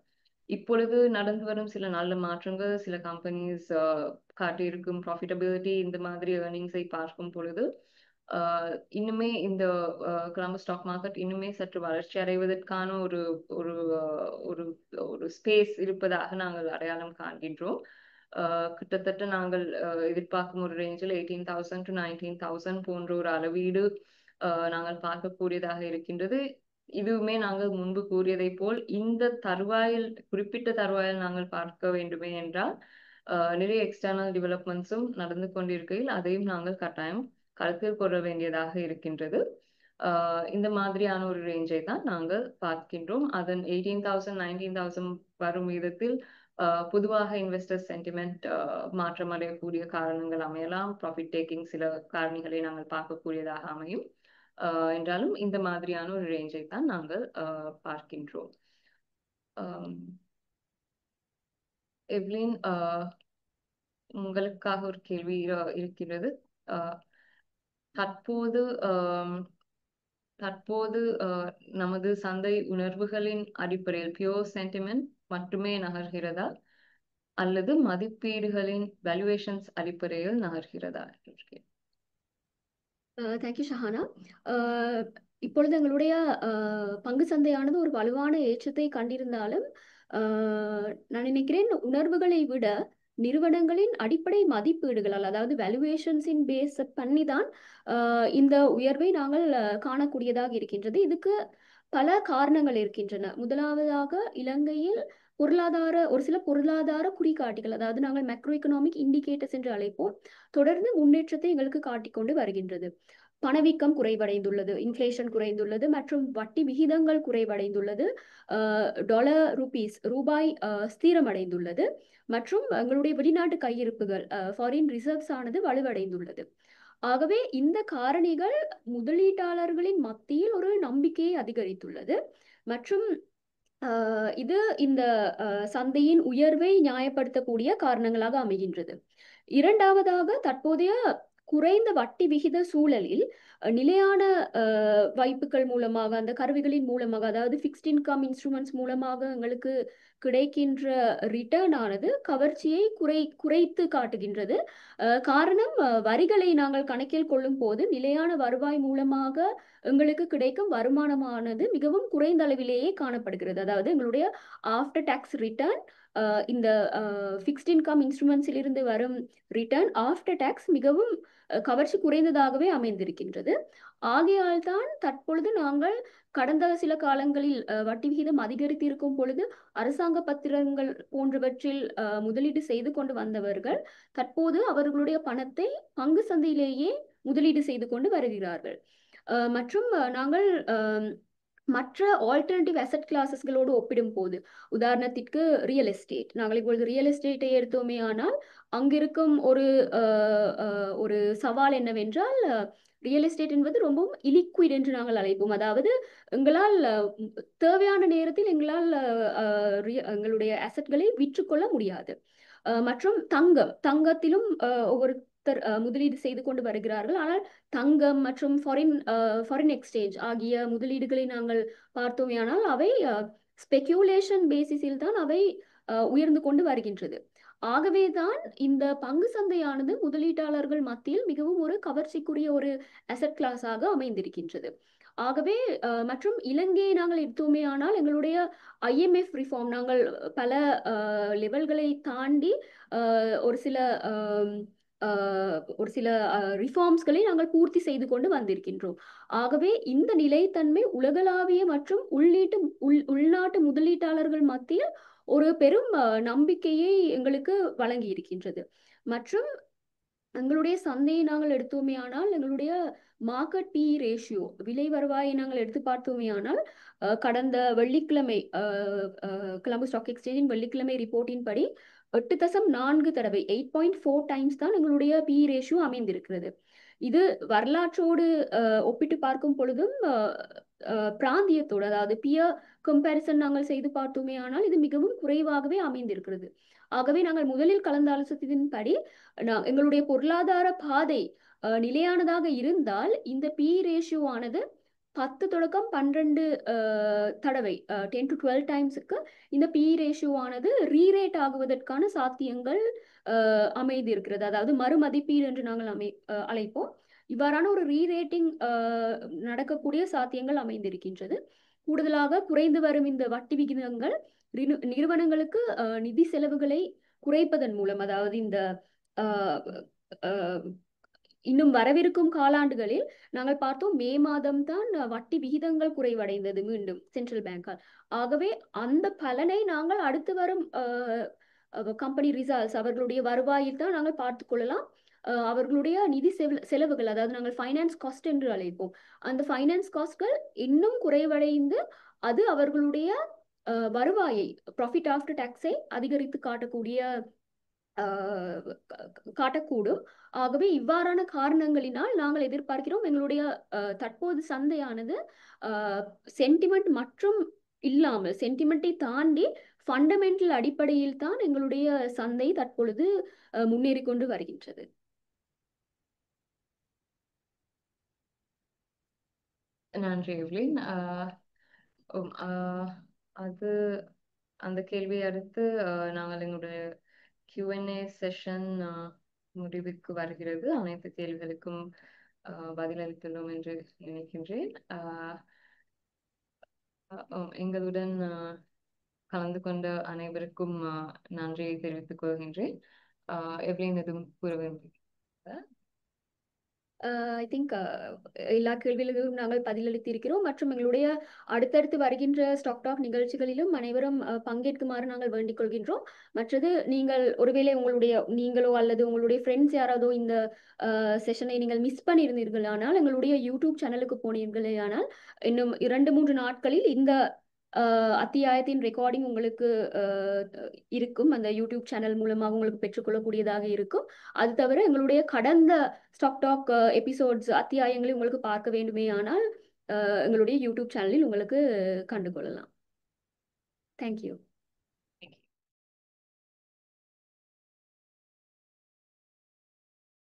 இப்பொழுது நடந்து வரும் சில நல்ல மாற்றங்கள், சில கம்பெனிஸ் காட்டியிருக்கும் ப்ராஃபிட்டபிலிட்டி, இந்த மாதிரி ஏர்னிங்ஸை பார்க்கும் பொழுது இன்னுமே இந்த கொலம்போ ஸ்டாக் மார்க்கெட் இன்னுமே சற்று வளர்ச்சி அடைவதற்கான ஒரு ஒரு ஒரு ஒரு ஸ்பேஸ் இருப்பதாக நாங்கள் அடையாளம் காண்கின்றோம். கிட்டத்தட்ட நாங்கள் எதிர்பார்க்கும் ஒரு ரேஞ்சில் 18,000 to 19,000 போன்ற ஒரு அளவீடு நாங்கள் பார்க்கக்கூடியதாக இருக்கின்றது. இதுவுமே நாங்கள் முன்பு கூறியதை போல் இந்த குறிப்பிட்ட தருவாயில் நாங்கள் பார்க்க வேண்டுமே என்றால் நிறைய எக்ஸ்டர்னல் டெவலப்மெண்ட்ஸும் நடந்து கொண்டிருக்கையில் அதையும் நாங்கள் கட்டாயம் கருத்தில் கொள்ள வேண்டியதாக இருக்கின்றது. இந்த மாதிரியான ஒரு ரேஞ்சை தான் நாங்கள் பார்க்கின்றோம். அதன் 18,000 19,000 வரும் விதத்தில் பொதுவாக இன்வெஸ்டர் சென்டிமெண்ட் மாற்றமடையக்கூடிய காரணங்கள் அமையலாம். ப்ராஃபிட் டேக்கிங் சில காரணிகளை நாங்கள் பார்க்கக்கூடியதாக அமையும். என்றாலும் இந்த மாதிரியான ஒரு ரேஞ்சை தான் நாங்கள் பார்க்கின்றோம். எவ்லின், உங்களுக்காக ஒரு கேள்வி இருக்கிறது. தற்போது தற்போது நமது சந்தை உணர்வுகளின் அடிப்படையில் பியூர் சென்டிமெண்ட் மட்டுமே நகர்கிறதா அல்லது மதிப்பீடுகளின் வேல்யூவேஷன்ஸ் அடிப்படையில் நகர்கிறதா? தேங்க்யூ ஷஹானா. இப்பொழுது எங்களுடைய பங்கு சந்தையானது ஒரு வலுவான ஏற்றத்தை கண்டிருந்தாலும் நான் நினைக்கிறேன் உணர்வுகளை விட நிறுவனங்களின் அடிப்படை மதிப்பீடுகளால், அதாவது வேல்யூவேஷன்ஸின் பேஸ் பண்ணி தான் இந்த உயர்வை நாங்கள் காணக்கூடியதாக இருக்கின்றது. இதுக்கு பல காரணங்கள் இருக்கின்றன. முதலாவதாக இலங்கையில் ஒரு சில பொருளாதார குறிகாட்டிகள், அதாவது நாங்கள் மேக்ரோ எக்கனாமிக் இண்டிகேட்டர்ஸ் என்று அழைப்போம், தொடர்ந்து முன்னேற்றத்தை எங்களுக்கு காட்டிக்கொண்டு வருகின்றது. பணவீக்கம் குறைவடைந்துள்ளது, இன்ஃப்ளேஷன் குறைந்துள்ளது மற்றும் வட்டி விகிதங்கள் குறைவடைந்துள்ளது, ரூபாய் ஸ்திரமடைந்துள்ளது மற்றும் எங்களுடைய வெளிநாட்டு கையிருப்புகள் ஃபாரின் ரிசர்வ்ஸ் ஆனது வலுவடைந்துள்ளது. ஆகவே இந்த காரணிகள் முதலீட்டாளர்களின் மத்தியில் ஒரு நம்பிக்கையை அதிகரித்துள்ளது மற்றும் இது இந்த சந்தையின் உயர்வை நியாயப்படுத்தக்கூடிய காரணங்களாக அமைகின்றது. இரண்டாவதாக, தற்போதைய குறைந்த வட்டி விகித சூழலில் நிலையான வாய்ப்புகள் மூலமாக, அந்த கருவிகளின் மூலமாக, அதாவது ஃபிக்ஸ்ட் இன்கம் இன்ஸ்ட்ருமெண்ட்ஸ் மூலமாக எங்களுக்கு கிடைக்கின்ற ரிட்டர்ன் ஆனது கவர்ச்சியை குறைத்து காட்டுகின்றது. காரணம், வரிகளை நாங்கள் கணக்கில் கொள்ளும் போது நிலையான வருவாய் மூலமாக எங்களுக்கு கிடைக்கும் வருமானமானது மிகவும் குறைந்த அளவிலேயே காணப்படுகிறது. அதாவது எங்களுடைய ஆஃப்டர் டாக்ஸ் ரிட்டர்ன், இந்த ஃபிக்ஸ்ட் இன்கம் இன்ஸ்ட்ருமெண்ட்ஸில் இருந்து வரும் ரிட்டர்ன் ஆஃப்டர் டாக்ஸ் மிகவும் கவர்ச்சி குறைந்ததாகவே அமைந்திருக்கின்றது. ஆகையால் தான் தற்பொழுது நாங்கள் கடந்த சில காலங்களில் வட்டி விகிதம் அதிகரித்திருக்கும் பொழுது அரசாங்க பத்திரங்கள் போன்றவற்றில் முதலீடு செய்து கொண்டு வந்தவர்கள் தற்போது அவர்களுடைய பணத்தை பங்கு சந்தையிலேயே முதலீடு செய்து கொண்டு வருகிறார்கள். மற்றும் நாங்கள் மற்ற ஆல்டர்னேட்டிவ் அசெட் கிளாஸஸ்களோடு ஒப்பிடும் போது, உதாரணத்திற்கு ரியல் எஸ்டேட், நாங்கள் இப்பொழுது ரியல் எஸ்டேட்டை எடுத்தோமே ஆனால் அங்கிருக்கும் ஒரு சவால் என்னவென்றால், ரியல் எஸ்டேட் என்பது ரொம்பவும் இலிக்விட் என்று நாங்கள் அழைப்போம். அதாவது எங்களால் தேவையான நேரத்தில் எங்களால் எங்களுடைய அசெட்களை விற்றுக்கொள்ள முடியாது. மற்றும் தங்கத்திலும் ஒவ்வொருத்தர் முதலீடு செய்து கொண்டு வருகிறார்கள். ஆனால் தங்கம் மற்றும் ஃபாரின் எக்ஸ்சேஞ்ச் ஆகிய முதலீடுகளை நாங்கள் பார்த்தோமேயானால் அவை ஸ்பெக்யூலேஷன் பேசிஸில் தான் அவை உயர்ந்து கொண்டு வருகின்றது. ஆகவேதான் இந்த பங்கு சந்தையானது முதலீட்டாளர்கள் மத்தியில் மிகவும் ஒரு கவர்ச்சிக்குரிய ஒரு அசெட் கிளாஸாக அமைந்திருக்கின்றது. ஆகவே மற்றும் இலங்கையை நாங்கள் எடுத்தோமே ஆனால் எங்களுடைய IMF ரிஃபார்ம், நாங்கள் பல லெவல்களை தாண்டி ஒரு சில ரிஃபார்ம்ஸ்களை நாங்கள் பூர்த்தி செய்து கொண்டு வந்திருக்கின்றோம். ஆகவே இந்த நிலைத்தன்மை உலகளாவிய மற்றும் உள்நாட்டு முதலீட்டாளர்கள் மத்தியில் ஒரு பெரும் நம்பிக்கையை எங்களுக்கு வழங்கி இருக்கின்றது. மற்றும் எங்களுடைய சந்தையை நாங்கள் எடுத்தோமே ஆனால் எங்களுடைய மார்க்கெட் PE ரேஷியோ, விலை வருவாயை நாங்கள் எடுத்து பார்த்தோமே ஆனால் கடந்த வெள்ளிக்கிழமை கொலம்போ ஸ்டாக் எக்ஸ்சேஞ்சின் வெள்ளிக்கிழமை ரிப்போர்ட்டின் படி 8.4 தடவை 8.4 டைம்ஸ் தான் எங்களுடைய PE ரேஷியோ அமைந்திருக்கிறது. இது வரலாற்றோடு ஒப்பிட்டு பார்க்கும் பொழுதும் பிராந்தியத்தோடு, அதாவது பியர் கம்பேரிசன் நாங்கள் செய்து பார்த்தோமே ஆனால் இது மிகவும் குறைவாகவே அமைந்திருக்கிறது. ஆகவே நாங்கள் முதலில் கலந்தாலோசித்ததின்படி எங்களுடைய பொருளாதார பாதை நிலையானதாக இருந்தால் இந்த PE ரேஷியோ ஆனது 10 தொடக்கம் 12 தடவை 10 to 12 டைம்ஸுக்கு இந்த PE ரேஷியோ ஆனது ரீரேட் ஆகுவதற்கான சாத்தியங்கள் அமைதி இருக்கிறது. அதாவது மறுமதிப்பீடு என்று நாங்கள் அழைப்போம். இவ்வாறான ஒரு ரீரேட்டிங் நடக்கக்கூடிய சாத்தியங்கள் அமைந்திருக்கின்றது. கூடுதலாக குறைந்து வரும் இந்த வட்டி விகிதங்கள் நிறுவனங்களுக்கு நிதி செலவுகளை குறைப்பதன் மூலம், அதாவது இந்த இன்னும் வரவிருக்கும் காலாண்டுகளில் நாங்கள் பார்த்தோம் மே மாதம் தான் வட்டி விகிதங்கள் குறைவடைந்தது மீண்டும் சென்ட்ரல் பேங்கால். ஆகவே அந்த பலனை நாங்கள் அடுத்து வரும் கம்பெனி ரிசல்ட்ஸ் அவர்களுடைய வருவாயில் தான் நாங்கள் பார்த்து கொள்ளலாம். அவர்களுடைய நிதி செலவுகள், அதாவது நாங்கள் ஃபைனான்ஸ் காஸ்ட் என்று அழைப்போம், அந்த ஃபைனான்ஸ் காஸ்ட்கள் இன்னும் குறைவடைந்து அது அவர்களுடைய வருவாயை, ப்ராஃபிட் ஆஃப்டர் டாக்ஸை அதிகரித்து காட்டக்கூடும். ஆகவே இவ்வாறான காரணங்களினால் நாங்கள் எதிர்பார்க்கிறோம் எங்களுடைய தற்போது சந்தையானது சென்டிமெண்ட் மற்றும் இல்லாமல், சென்டிமெண்ட்டை தாண்டி ஃபண்டமெண்டல் அடிப்படையில் தான் எங்களுடைய சந்தை தற்பொழுது முன்னேறி கொண்டு வருகின்றது. நன்றி எவ்லின். அது அந்த கேள்வியை அடுத்து நாங்கள் எங்களுடைய Q&A செஷன் முடிவுக்கு வருகிறது. அனைத்து கேள்விகளுக்கும் பதிலளித்துள்ளோம் என்று நினைக்கின்றேன். எங்களுடன் கலந்து கொண்ட அனைவருக்கும் நன்றியை தெரிவித்துக் கொள்கின்றேன். எவ்லின் எதுவும் கூற விரும்புகிறீர்களா? ஐ திங்க் எல்லா கேள்விகளுக்கும் நாங்கள் பதிலளித்திருக்கிறோம் மற்றும் எங்களுடைய அடுத்தடுத்து வருகின்ற ஸ்டாக் டாக் நிகழ்ச்சிகளிலும் அனைவரும் பங்கேற்குமாறு நாங்கள் வேண்டிக் கொள்கின்றோம். மற்றது நீங்கள் ஒருவேளை நீங்களோ அல்லது உங்களுடைய ஃப்ரெண்ட்ஸ் யாராவதோ இந்த செஷனை நீங்கள் மிஸ் பண்ணியிருந்தீர்கள் ஆனால் எங்களுடைய யூடியூப் சேனலுக்கு போனீர்களே ஆனால் இன்னும் 2-3 நாட்களில் இந்த அத்தியாயத்தின் ரெக்கார்டிங் உங்களுக்கு இருக்கும். அந்த யூடியூப் சேனல் மூலமாக உங்களுக்கு பெற்றுக்கொள்ளக்கூடியதாக இருக்கும். அது தவிர எங்களுடைய கடந்த ஸ்டாக் டாக் எபிசோட்ஸ் அத்தியாயங்களை உங்களுக்கு பார்க்க வேண்டுமே ஆனால் எங்களுடைய யூடியூப் சேனலில் உங்களுக்கு கண்டுகொள்ளலாம். தேங்க்யூ.